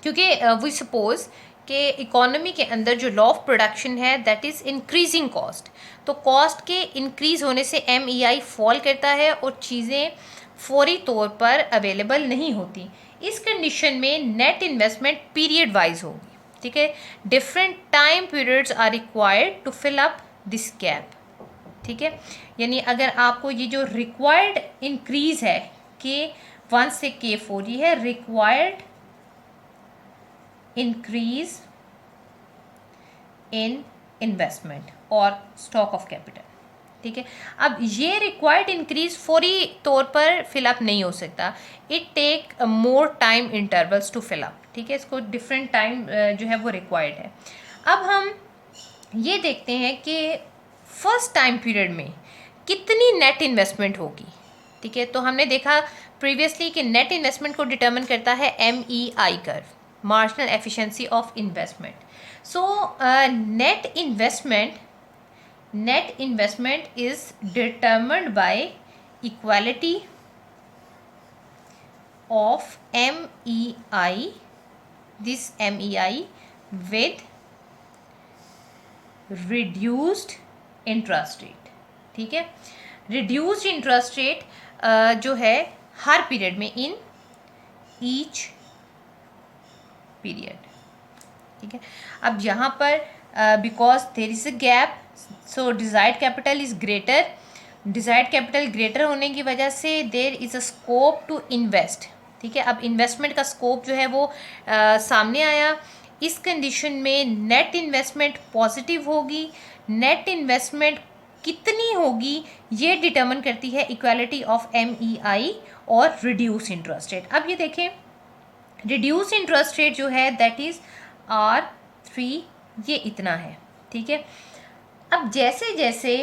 क्योंकि वी सपोज़ कि इकोनॉमी के अंदर जो लॉ ऑफ प्रोडक्शन है दैट इज़ इंक्रीजिंग कॉस्ट, तो कॉस्ट के इंक्रीज़ होने से MEI फॉल करता है और चीज़ें फौरी तौर पर अवेलेबल नहीं होती. इस कंडीशन में नेट इन्वेस्टमेंट पीरियड वाइज होगी. ठीक है, different time periods are required to fill up this gap. ठीक है, यानी अगर आपको ये जो रिक्वायर्ड इंक्रीज़ है K1 से K4, ये है रिक्वायर्ड इंक्रीज इन इन्वेस्टमेंट और स्टॉक ऑफ कैपिटल. ठीक है, अब ये रिक्वायर्ड इंक्रीज फौरी तौर पर फिलअप नहीं हो सकता. It take more time intervals to fill up. ठीक है, इसको डिफरेंट टाइम जो है वो रिक्वायर्ड है. अब हम ये देखते हैं कि फर्स्ट टाइम पीरियड में कितनी नेट इन्वेस्टमेंट होगी. ठीक है, तो हमने देखा प्रीवियसली कि नेट इन्वेस्टमेंट को डिटर्मिन करता है MEI curve, marginal efficiency of investment. So net investment is determined by equality of MEI, this MEI with reduced interest rate. ठीक है, reduced interest rate जो है हर पीरियड में in each पीरियड. ठीक है, अब यहाँ पर because there is a gap, so desired capital is greater. Desired capital greater होने की वजह से there is a scope to invest. ठीक है, अब इन्वेस्टमेंट का स्कोप जो है वो सामने आया. इस कंडीशन में नेट इन्वेस्टमेंट पॉजिटिव होगी. नेट इन्वेस्टमेंट कितनी होगी ये डिटर्मिन करती है इक्वालिटी ऑफ MEI और रिड्यूस इंटरेस्ट रेट। अब ये देखें, रिड्यूस इंटरेस्ट रेट जो है दैट इज़ R3, ये इतना है, ठीक है। अब जैसे जैसे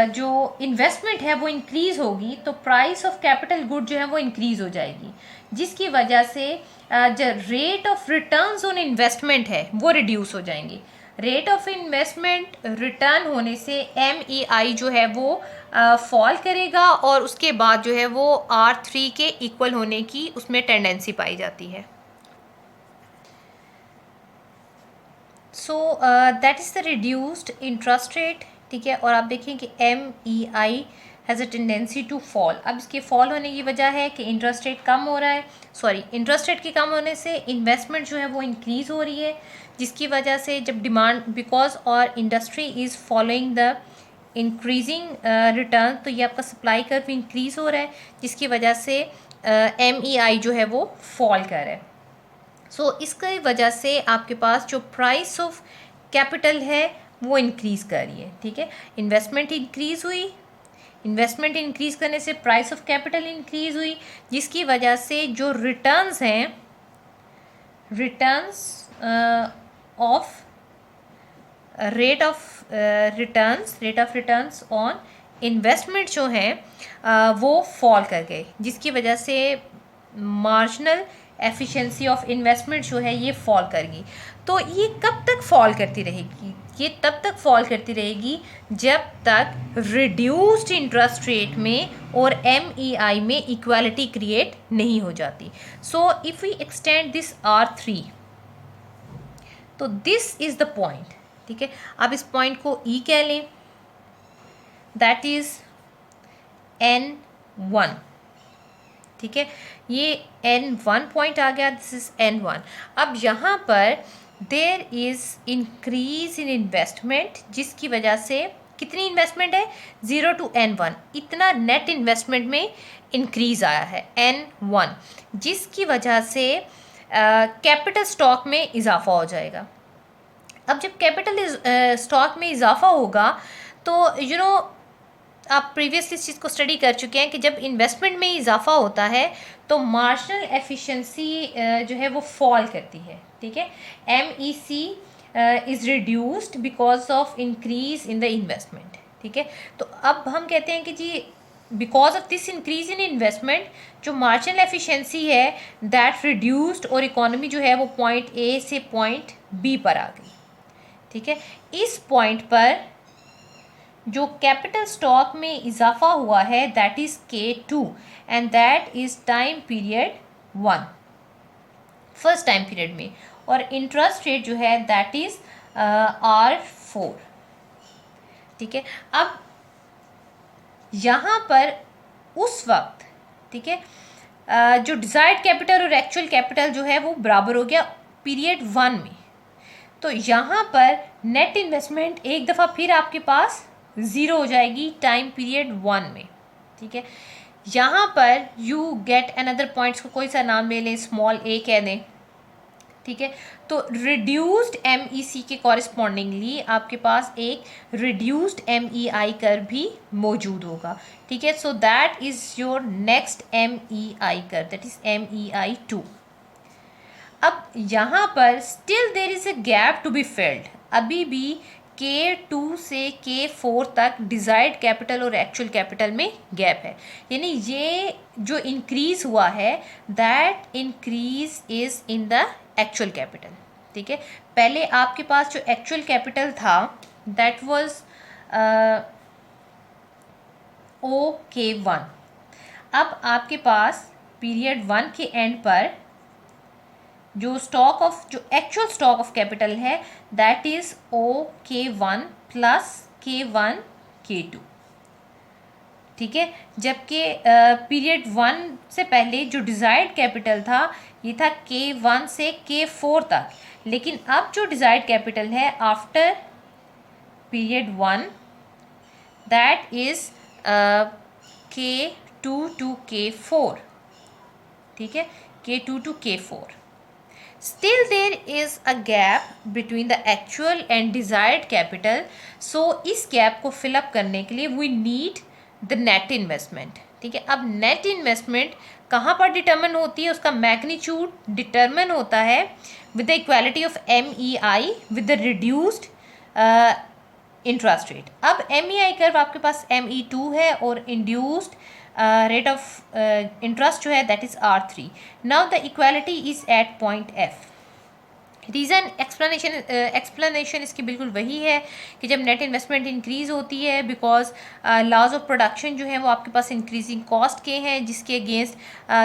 जो इन्वेस्टमेंट है वो इंक्रीज़ होगी तो प्राइस ऑफ कैपिटल गुड जो है वो इंक्रीज़ हो जाएगी, जिसकी वजह से जो rate of returns on investment है वो रिड्यूस हो जाएंगी। रेट ऑफ इन्वेस्टमेंट रिटर्न होने से MEI जो है वो फॉल करेगा और उसके बाद जो है वो R3 के इक्वल होने की उसमें टेंडेंसी पाई जाती है। So that is the reduced interest rate, ठीक है। और आप देखें कि MEI has a tendency to fall. अब इसके फॉल होने की वजह है कि इंटरेस्ट रेट कम हो रहा है, इंटरेस्ट रेट के कम होने से इन्वेस्टमेंट जो है वो इंक्रीज़ हो रही है, जिसकी वजह से जब डिमांड बिकॉज और industry is following the increasing return, तो ये आपका सप्लाई कर्व इंक्रीज़ हो रहा है, जिसकी वजह से MEI जो है वो फॉल कर रहा है। सो इसकी वजह से आपके पास जो प्राइस ऑफ कैपिटल है वो इंक्रीज़ कर रही है, ठीक है। इन्वेस्टमेंट इंक्रीज़ हुई, इन्वेस्टमेंट इंक्रीज़ करने से प्राइस ऑफ कैपिटल इंक्रीज़ हुई, जिसकी वजह से जो रिटर्न्स हैं, returns of rate of returns on investment जो हैं वो फॉल कर गए, जिसकी वजह से मार्जिनल एफिशिएंसी ऑफ इन्वेस्टमेंट जो है ये फॉल करेगी। तो ये कब तक फॉल करती रहेगी? ये तब तक फॉल करती रहेगी जब तक रिड्यूस्ड इंटरेस्ट रेट में और MEI में इक्वालिटी क्रिएट नहीं हो जाती। So if we extend this R3, तो दिस इज़ द पॉइंट, ठीक है। आप इस पॉइंट को E कह लें, दैट इज़ N1, ठीक है। ये N1 पॉइंट आ गया, दिस इज़ N1। अब यहाँ पर there is increase in investment, जिसकी वजह से कितनी इन्वेस्टमेंट है 0 to N1, इतना नेट इन्वेस्टमेंट में इंक्रीज़ आया है N1, जिसकी वजह से कैपिटल स्टॉक में इजाफा हो जाएगा। अब जब कैपिटल स्टॉक में इजाफा होगा तो आप प्रीवियसली इस चीज़ को स्टडी कर चुके हैं कि जब इन्वेस्टमेंट में इजाफा होता है तो मार्जिनल एफिशिएंसी जो है वो फॉल करती है, ठीक है। MEC is reduced because of increase in the investment, ठीक है। तो अब हम कहते हैं कि जी because of this increase in investment जो मार्जिनल एफिशिएंसी है दैट रिड्यूस्ड और इकोनॉमी जो है वो पॉइंट A से पॉइंट B पर आ गई, ठीक है। इस पॉइंट पर जो कैपिटल स्टॉक में इजाफा हुआ है that is K2 and that is time period 1, first time period में, और इंटरेस्ट रेट जो है दैट इज़ R4, ठीक है। अब यहाँ पर उस वक्त, ठीक है, जो डिज़ायर्ड कैपिटल और एक्चुअल कैपिटल जो है वो बराबर हो गया पीरियड 1 में, तो यहाँ पर नेट इन्वेस्टमेंट एक दफ़ा फिर आपके पास 0 हो जाएगी टाइम पीरियड 1 में, ठीक है। यहाँ पर यू गेट अनदर पॉइंट्स को कोई सा नाम ले लें, स्मॉल a कह दें, ठीक है। तो रिड्यूस्ड MEC के कॉरिस्पॉन्डिंगली आपके पास एक रिड्यूस्ड MEI कर्व भी मौजूद होगा, ठीक है। So that is your next MEI curve, that is MEI2। अब यहाँ पर still there is a gap to be filled, अभी भी K2 से K4 तक डिज़ायर्ड कैपिटल और एक्चुअल कैपिटल में गैप है, यानी ये जो इंक्रीज़ हुआ है that increase is in the actual capital, ठीक है। पहले आपके पास जो एक्चुअल कैपिटल था दैट वाज OK1, अब आपके पास पीरियड 1 के एंड पर जो एक्चुअल स्टॉक ऑफ कैपिटल है that is OK1 plus K1 K2, ठीक है। जबकि पीरियड 1 से पहले जो डिज़ायर्ड कैपिटल था ये था K1 से K4 तक, लेकिन अब जो डिज़ायर्ड कैपिटल है after period 1 that is K2 to K4, ठीक है, K2 to K4। Still there is a gap between the actual and desired capital. So इस गैप को fill up करने के लिए we need the net investment. ठीक है, अब नेट इन्वेस्टमेंट कहाँ पर डिटर्मिन होती है, उसका मैग्नीट्यूड डिटर्मिन होता है with the equality of MEI with the reduced interest rate. अब MEI कर्व आपके पास ME2 है और इंड्यूस्ड रेट ऑफ इंटरेस्ट जो है that is R3. Now the equality is at point F. Reason explanation इसकी बिल्कुल वही है कि जब नेट इन्वेस्टमेंट इंक्रीज़ होती है बिकॉज लॉज ऑफ प्रोडक्शन जो है वो आपके पास इंक्रीजिंग कॉस्ट के हैं, जिसके अगेंस्ट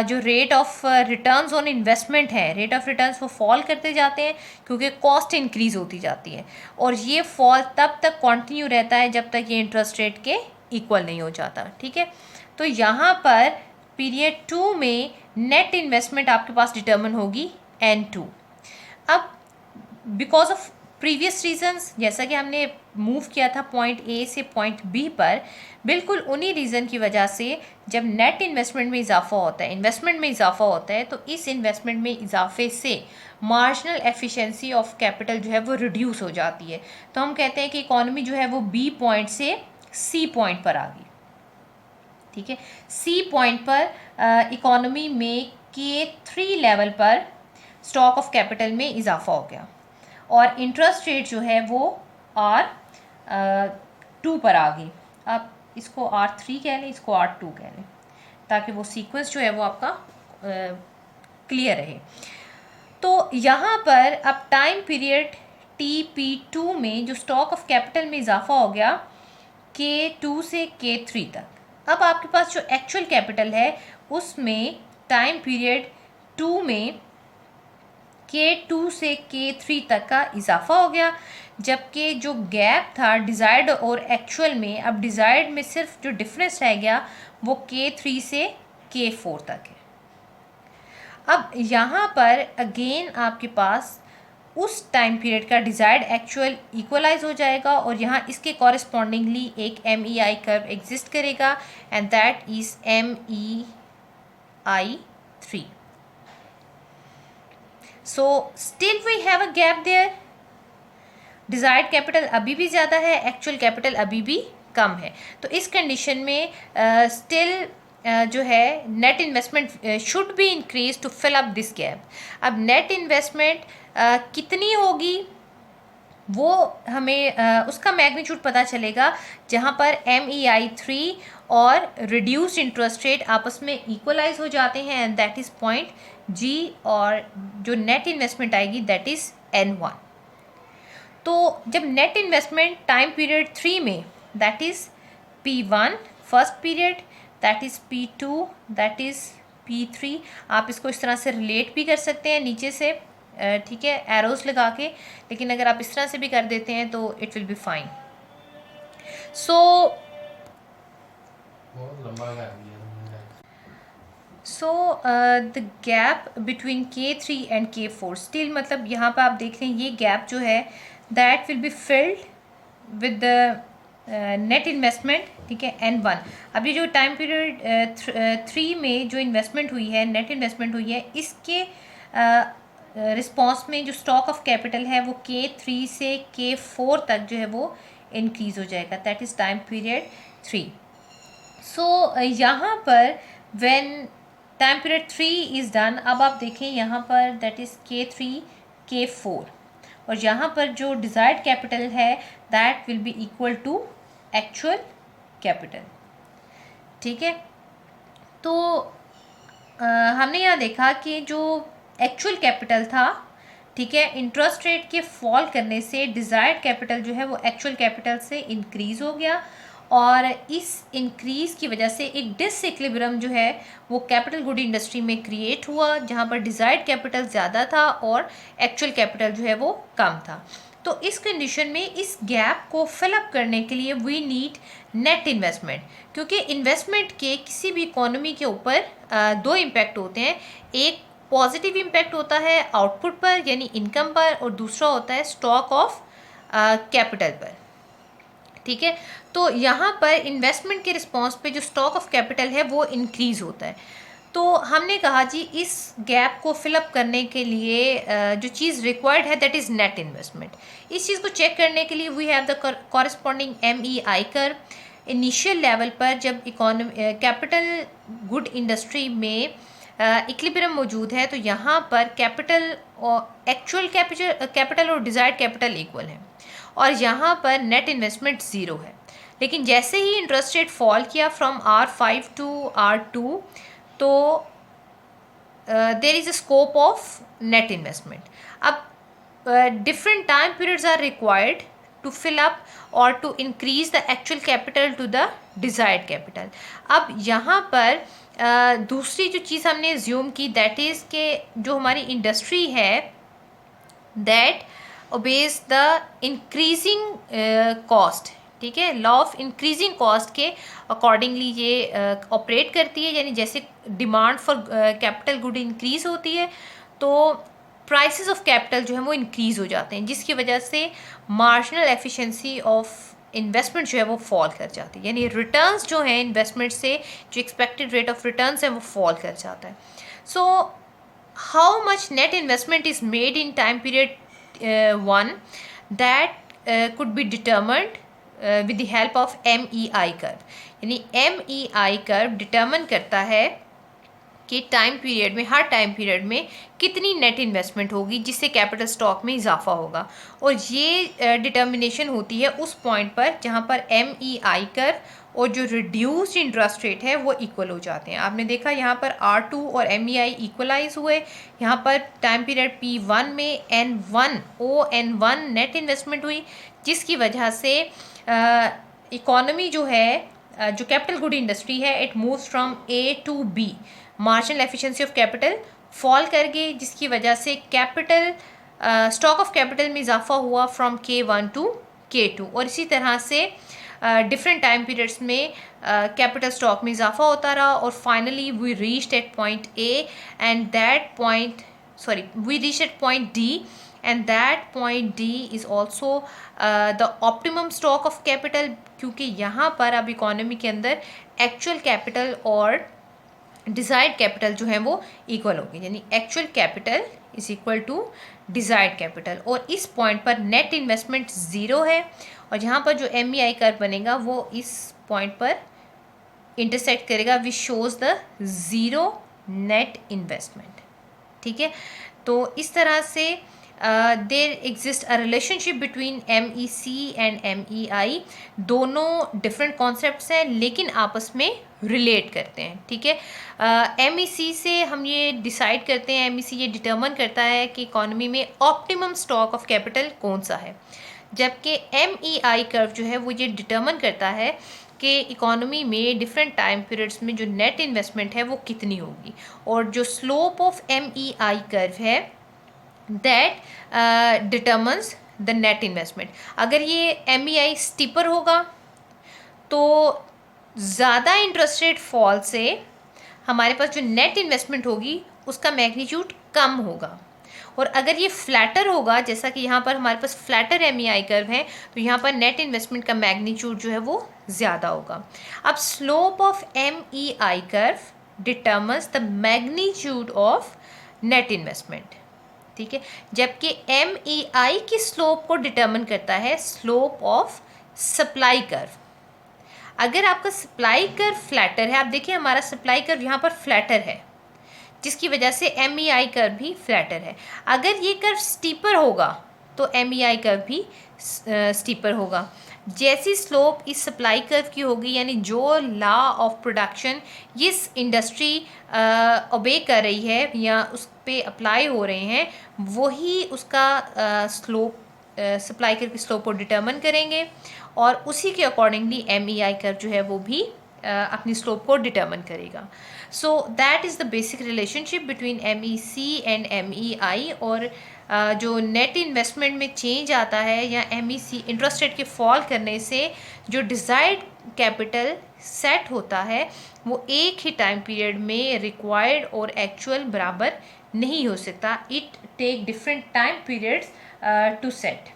जो rate of returns on investment है, रेट ऑफ रिटर्न्स वो फॉल करते जाते हैं क्योंकि कॉस्ट इंक्रीज़ होती जाती है. और ये फॉल तब तक कंटिन्यू रहता है जब तक ये इंटरेस्ट रेट के इक्वल नहीं हो जाता. ठीक है, तो यहाँ पर पीरियड 2 में नेट इन्वेस्टमेंट आपके पास डिटर्मिन होगी N2. अब बिकॉज ऑफ प्रीवियस रीजंस, जैसा कि हमने मूव किया था पॉइंट A से पॉइंट B पर, बिल्कुल उन्हीं रीज़न की वजह से जब नेट इन्वेस्टमेंट में इजाफा होता है, इन्वेस्टमेंट में इजाफा होता है, तो इस इन्वेस्टमेंट में इजाफे से मार्जिनल एफिशिएंसी ऑफ कैपिटल जो है वो रिड्यूस हो जाती है. तो हम कहते हैं कि इकॉनमी जो है वो B पॉइंट से C पॉइंट पर आ गई. ठीक है, C पॉइंट पर इकॉनमी में K3 लेवल पर स्टॉक ऑफ कैपिटल में इजाफा हो गया और इंटरेस्ट रेट जो है वो R2 पर आ गई. आप इसको R3 कह लें, इसको R2 कह लें, ताकि वो सीक्वेंस जो है वो आपका क्लियर रहे. तो यहाँ पर अब टाइम पीरियड TP2 में जो स्टॉक ऑफ कैपिटल में इजाफा हो गया K2 से K3 तक. अब आपके पास जो एक्चुअल कैपिटल है उसमें टाइम पीरियड 2 में K2 से K3 तक का इजाफा हो गया, जबकि जो गैप था डिज़ायर्ड और एक्चुअल में, अब डिज़ायर्ड में सिर्फ जो डिफरेंस रह गया वो K3 से K4 तक है. अब यहाँ पर अगेन आपके पास उस टाइम पीरियड का डिज़ायर्ड एक्चुअल इक्वलाइज हो जाएगा और यहाँ इसके कॉरेस्पॉन्डिंगली एक MEI कर्व एग्जिस्ट करेगा and that is MEI3. So still we have a gap there. Desired capital अभी भी ज़्यादा है, एक्चुअल कैपिटल अभी भी कम है. तो इस कंडीशन में स्टिल जो है net investment should be increase to fill up this gap. अब नेट इन्वेस्टमेंट कितनी होगी वो हमें उसका मैग्नीट्यूड पता चलेगा जहाँ पर MEI3 और रिड्यूस्ड इंटरेस्ट रेट आपस में इक्वलाइज हो जाते हैं and that is point G, और जो नेट इन्वेस्टमेंट आएगी दैट इज़ N1. तो जब नेट इन्वेस्टमेंट टाइम पीरियड 3 में that is P1 first period, that is P2, that is P3. आप इसको इस तरह से रिलेट भी कर सकते हैं नीचे से, ठीक है, एरोज लगा के, लेकिन अगर आप इस तरह से भी कर देते हैं तो it will be fine. So the gap between K3 and K4 still, मतलब यहाँ पर आप देख रहे हैं ये गैप जो है that will be filled with the net investment. ठीक है, N1. अभी जो टाइम पीरियड 3 में जो इन्वेस्टमेंट हुई है, नेट इन्वेस्टमेंट हुई है, इसके रिस्पॉन्स में जो स्टॉक ऑफ कैपिटल है वो K3 से K4 तक जो है वो इंक्रीज़ हो जाएगा, दैट इज़ टाइम पीरियड 3. सो यहाँ पर when time period 3 is done, अब आप देखें यहाँ पर दैट इज़ K3 K4, और यहाँ पर जो डिज़ायर्ड कैपिटल है that will be equal to actual capital. ठीक है, तो हमने यहाँ देखा कि जो एक्चुअल कैपिटल था, ठीक है, इंटरेस्ट रेट के फॉल करने से डिज़ायर्ड कैपिटल जो है वो एक्चुअल कैपिटल से इंक्रीज़ हो गया और इस इंक्रीज़ की वजह से एक डिसइक्विलिब्रियम जो है वो कैपिटल गुड इंडस्ट्री में क्रिएट हुआ, जहाँ पर डिज़ायर्ड कैपिटल ज़्यादा था और एक्चुअल कैपिटल जो है वो कम था. तो इस कंडीशन में इस गैप को फिलअप करने के लिए वी नीड नेट इन्वेस्टमेंट, क्योंकि इन्वेस्टमेंट के किसी भी इकोनॉमी के ऊपर दो इम्पैक्ट होते हैं. एक पॉजिटिव इम्पैक्ट होता है आउटपुट पर यानी इनकम पर, और दूसरा होता है स्टॉक ऑफ कैपिटल पर. ठीक है, तो यहाँ पर इन्वेस्टमेंट के रिस्पॉन्स पे जो स्टॉक ऑफ कैपिटल है वो इंक्रीज़ होता है. तो हमने कहा जी इस गैप को फिलअप करने के लिए जो चीज़ रिक्वायर्ड है दैट इज़ नेट इन्वेस्टमेंट। इस चीज़ को चेक करने के लिए we have the corresponding MEI curve. Initial level पर जब इकोनॉमी कैपिटल गुड इंडस्ट्री में इक्विलिब्रियम मौजूद है तो यहाँ पर कैपिटल और एक्चुअल कैपिटल और डिज़ायर्ड कैपिटल इक्वल है और यहाँ पर नेट इन्वेस्टमेंट ज़ीरो है। लेकिन जैसे ही इंटरेस्ट रेट फॉल किया फ्रॉम R5 टू R2 तो there is a scope of net investment. अब different time periods are required to fill up or to increase the actual capital to the desired capital। अब यहाँ पर दूसरी जो चीज़ हमने एज्यूम की दैट इज़ के जो हमारी इंडस्ट्री है that obeys the increasing cost, ठीक है, लॉ ऑफ इंक्रीजिंग कॉस्ट के अकॉर्डिंगली ये ऑपरेट करती है। यानी जैसे demand for capital good increase होती है तो प्राइसेस ऑफ कैपिटल जो है वो इंक्रीज़ हो जाते हैं, जिसकी वजह से मार्जिनल एफिशिएंसी ऑफ इन्वेस्टमेंट जो है वो फॉल कर जाती है। यानी रिटर्न्स जो हैं इन्वेस्टमेंट से जो एक्सपेक्टेड रेट ऑफ रिटर्न्स है वो फॉल कर जाता है। So how much net investment is made in time period one that could be determined with the help of MEI curve. यानी MEI कर्व डिटर्मन करता है कि टाइम पीरियड में, हर टाइम पीरियड में कितनी नेट इन्वेस्टमेंट होगी जिससे कैपिटल स्टॉक में इजाफा होगा। और ये डिटर्मिनेशन होती है उस पॉइंट पर जहाँ पर MEI कर्व और जो रिड्यूस्ड इंटरेस्ट रेट है वो इक्वल हो जाते हैं। आपने देखा यहाँ पर R2 और MEI इक्वलाइज हुए। यहाँ पर टाइम पीरियड P1 में N1 नेट इन्वेस्टमेंट हुई, जिसकी वजह से इकोनॉमी जो है जो कैपिटल गुड इंडस्ट्री है it moves from A to B। Marginal efficiency of capital fall कर गई, जिसकी वजह से कैपिटल स्टॉक ऑफ कैपिटल में इजाफा हुआ फ्रॉम K1 टू K2। और इसी तरह से डिफरेंट टाइम पीरियड्स में कैपिटल स्टॉक में इजाफा होता रहा और finally we reached at point A and that point we reached at point D and that point D is also the optimum stock of capital, क्योंकि यहाँ पर अब इकोनॉमी के अंदर एक्चुअल कैपिटल और डिज़ायर्ड कैपिटल जो है वो इक्वल होगी। यानी actual capital is equal to desired capital और इस पॉइंट पर नेट इन्वेस्टमेंट ज़ीरो है और यहाँ पर जो MEI कर्व बनेगा वो इस पॉइंट पर इंटरसेक्ट करेगा which shows the zero net investment. ठीक है, तो इस तरह से there exist a relationship between MEC and MEI। दोनों डिफरेंट कॉन्सेप्ट्स हैं लेकिन आपस में रिलेट करते हैं। ठीक है, MEC से हम ये डिसाइड करते हैं, MEC ये डिटर्मन करता है कि इकोनॉमी में ऑप्टिमम स्टॉक ऑफ कैपिटल कौन सा है, जबकि MEI कर्व जो है वो ये डिटर्मन करता है कि इकोनॉमी में डिफरेंट टाइम पीरियड्स में जो नेट इन्वेस्टमेंट है वो कितनी होगी। और जो स्लोप ऑफ MEI कर्व है that determines the net investment. अगर ये MEI स्टीपर होगा तो ज़्यादा इंटरेस्ट रेट फॉल से हमारे पास जो नेट इन्वेस्टमेंट होगी उसका मैग्नीट्यूड कम होगा। और अगर ये फ्लैटर होगा, जैसा कि यहाँ पर हमारे पास फ्लैटर MEI कर्व है, तो यहाँ पर नेट इन्वेस्टमेंट का मैग्नीट्यूड जो है वो ज़्यादा होगा। अब slope of MEI curve determines the magnitude of net investment. ठीक है, जबकि MEI की स्लोप को डिटर्मन करता है स्लोप ऑफ सप्लाई कर्व। अगर आपका सप्लाई कर्व फ्लैटर है, आप देखिए हमारा सप्लाई कर्व यहाँ पर फ्लैटर है जिसकी वजह से MEI कर्व भी फ्लैटर है। अगर ये कर्व स्टीपर होगा तो MEI कर्व भी स्टीपर होगा। जैसी स्लोप इस सप्लाई कर्व की होगी, यानी जो लॉ ऑफ प्रोडक्शन इस इंडस्ट्री ओबे कर रही है या उस पे अप्लाई हो रहे हैं, वही उसका स्लोप सप्लाई कर्व की स्लोप को डिटर्मन करेंगे और उसी के अकॉर्डिंगली MEI कर्व जो है वो भी अपनी स्लोप को डिटर्मन करेगा। सो that is the basic relationship between MEC and MEI। और जो नेट इन्वेस्टमेंट में चेंज आता है या MEC इंटरेस्ट रेट के फॉल करने से जो डिज़ायर्ड कैपिटल सेट होता है वो एक ही टाइम पीरियड में रिक्वायर्ड और एक्चुअल बराबर नहीं हो सकता। It take different time periods to set.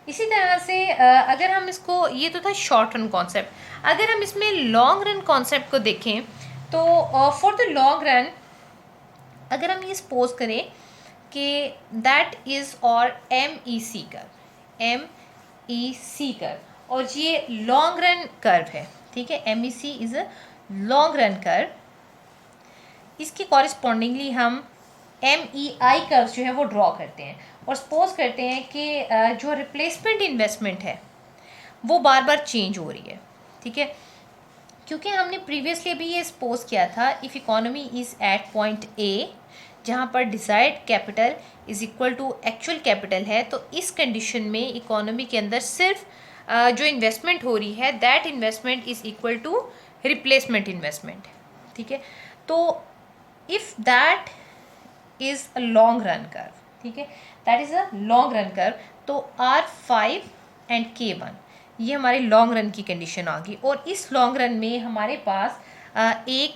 इसी तरह से अगर हम इसको, ये तो था शॉर्ट रन कॉन्सेप्ट, अगर हम इसमें लॉन्ग रन कॉन्सेप्ट को देखें तो फॉर द लॉन्ग रन अगर हम ये सपोज करें कि दैट इज़ और MEC कर्व और ये लॉन्ग रन कर्व है, ठीक है। MEC is a long run curve, इसकी कॉरिस्पॉन्डिंगली हम MEI कर्व जो है वो ड्रॉ करते हैं और सपोज करते हैं कि जो रिप्लेसमेंट इन्वेस्टमेंट है वो बार बार चेंज हो रही है, ठीक है। क्योंकि हमने प्रीवियसली भी ये सपोज किया था if economy is at point A जहाँ पर desired capital is equal to actual capital है, तो इस कंडीशन में इकोनॉमी के अंदर सिर्फ जो इन्वेस्टमेंट हो रही है that investment is equal to replacement investment, ठीक है। तो if that is a long run curve, ठीक है, that is a long run curve, तो R5 एंड K1 ये हमारे लॉन्ग रन की कंडीशन आ गई और इस लॉन्ग रन में हमारे पास एक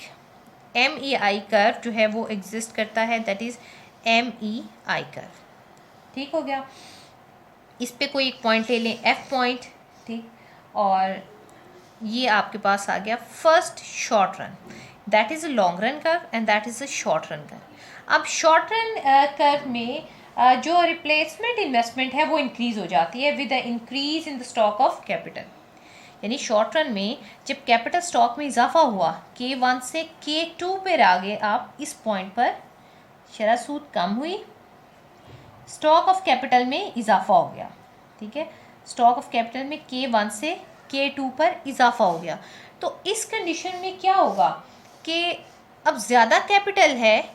MEI कर्व जो है वो एग्जिस्ट करता है, दैट इज़ MEI कर्व, ठीक हो गया। इस पे कोई एक पॉइंट ले लें F पॉइंट, ठीक, और ये आपके पास आ गया first short run, that is a long run curve and that is a short run curve. अब शॉर्ट रन कर्व में जो रिप्लेसमेंट इन्वेस्टमेंट है वो इंक्रीज़ हो जाती है with the increase in the stock of capital, यानी शॉर्ट रन में जब कैपिटल स्टॉक में इजाफा हुआ K1 से K2 पर आगे आप इस पॉइंट पर शरह सूद कम हुई, स्टॉक ऑफ कैपिटल में इजाफा हो गया, ठीक है, स्टॉक ऑफ कैपिटल में K1 से K2 पर इजाफा हो गया। तो इस कंडीशन में क्या होगा कि अब ज़्यादा कैपिटल है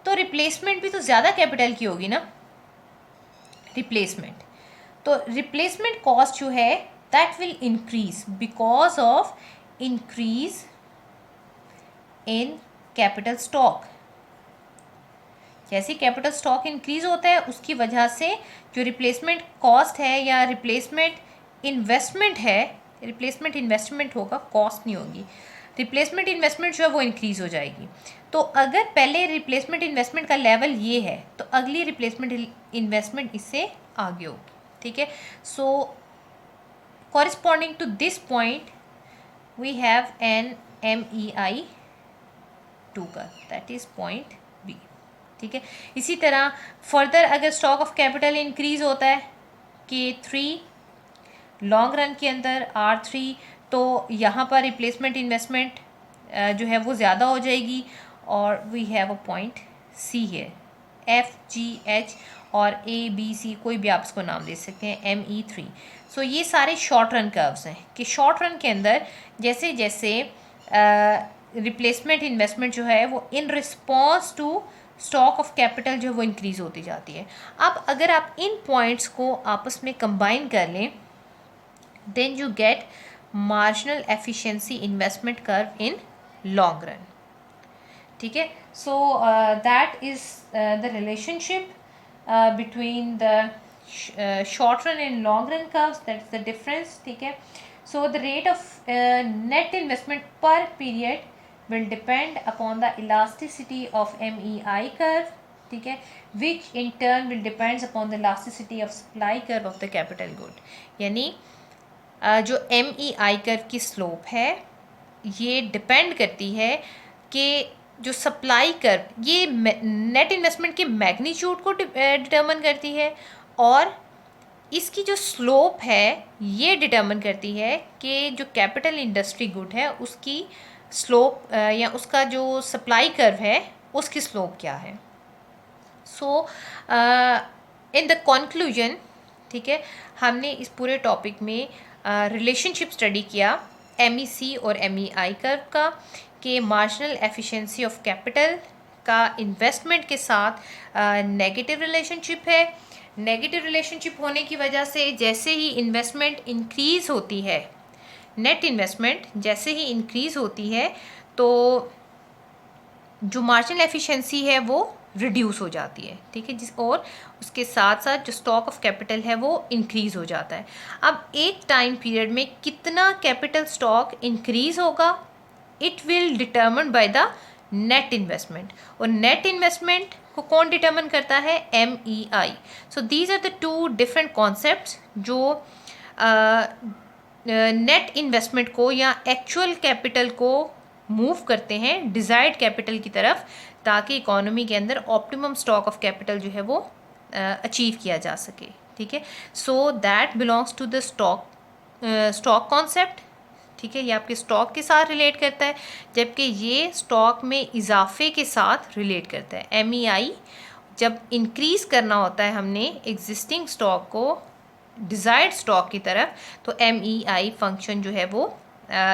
तो रिप्लेसमेंट भी तो ज़्यादा कैपिटल की होगी ना, रिप्लेसमेंट, तो रिप्लेसमेंट कॉस्ट जो है that will increase because of increase in capital stock. जैसे कैपिटल स्टॉक इंक्रीज होता है उसकी वजह से जो रिप्लेसमेंट कॉस्ट है या रिप्लेसमेंट इन्वेस्टमेंट है, रिप्लेसमेंट इन्वेस्टमेंट होगा, कॉस्ट नहीं होगी, रिप्लेसमेंट इन्वेस्टमेंट जो है वो इंक्रीज़ हो जाएगी। तो अगर पहले रिप्लेसमेंट इन्वेस्टमेंट का लेवल ये है तो अगली रिप्लेसमेंट इन्वेस्टमेंट इससे आगे होगी, ठीक है। So corresponding to this point we have an MEI 2 का, दैट इज़ पॉइंट B, ठीक है। इसी तरह फर्दर अगर स्टॉक ऑफ कैपिटल इंक्रीज़ होता है K3 लॉन्ग रन के अंदर R3, तो यहाँ पर रिप्लेसमेंट इन्वेस्टमेंट जो है वो ज़्यादा हो जाएगी और we have a point C है, FGH और ABC कोई भी आप इसको नाम दे सकते हैं, ME3। सो ये सारे शॉर्ट रन कर्व्स हैं कि शॉर्ट रन के अंदर जैसे जैसे रिप्लेसमेंट इन्वेस्टमेंट जो है वो in response to stock of capital जो है वो इंक्रीज़ होती जाती है। अब अगर आप इन पॉइंट्स को आपस में कंबाइन कर लें then you get marginal efficiency investment curve in long run, ठीक है। so that is the relationship between the short run and long run curves, that's the difference, ठीक है। so the rate of net investment per period will depend upon the elasticity of MEI curve, ठीक है, which in turn will depends upon the elasticity of supply curve of the capital good। यानी जो MEI कर्व की स्लोप है ये डिपेंड करती है कि जो सप्लाई कर्व ये नेट इन्वेस्टमेंट के मैग्नीट्यूड को डिटर्मन करती है और इसकी जो स्लोप है ये डिटर्मन करती है कि जो कैपिटल इंडस्ट्री गुड है उसकी स्लोप या उसका जो सप्लाई कर्व है उसकी स्लोप क्या है। सो इन द कंक्लूजन, ठीक है, हमने इस पूरे टॉपिक में रिलेशनशिप स्टडी किया MEC और MEI कर्व का कि मार्जिनल एफिशिएंसी ऑफ कैपिटल का इन्वेस्टमेंट के साथ नेगेटिव रिलेशनशिप है। नेगेटिव रिलेशनशिप होने की वजह से जैसे ही इन्वेस्टमेंट इंक्रीज़ होती है, नेट इन्वेस्टमेंट जैसे ही इंक्रीज़ होती है तो जो मार्जिनल एफिशिएंसी है वो रिड्यूस हो जाती है, ठीक है, जिस और उसके साथ साथ जो स्टॉक ऑफ कैपिटल है वो इंक्रीज़ हो जाता है। अब एक टाइम पीरियड में कितना कैपिटल स्टॉक इंक्रीज़ होगा it will determine by the net investment, और नेट इन्वेस्टमेंट को कौन डिटर्मन करता है, MEI। So these are the two different concepts जो नेट इन्वेस्टमेंट को या एक्चुअल कैपिटल को मूव करते हैं डिज़ायर्ड कैपिटल की तरफ, ताकि इकोनॉमी के अंदर ऑप्टिमम स्टॉक ऑफ कैपिटल जो है वो अचीव किया जा सके। ठीक है, so that belongs to the stock concept. ठीक है, ये आपके स्टॉक के साथ रिलेट करता है, जबकि ये स्टॉक में इजाफे के साथ रिलेट करता है। MEI जब इंक्रीज़ करना होता है हमने एग्जिस्टिंग स्टॉक को डिज़ायर्ड स्टॉक की तरफ, तो MEI फंक्शन जो है वो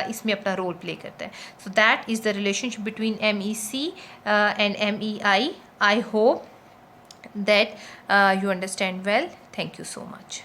इसमें अपना रोल प्ले करता है। So that is the relationship between MEC and MEI। I hope that you understand well. Thank you so much.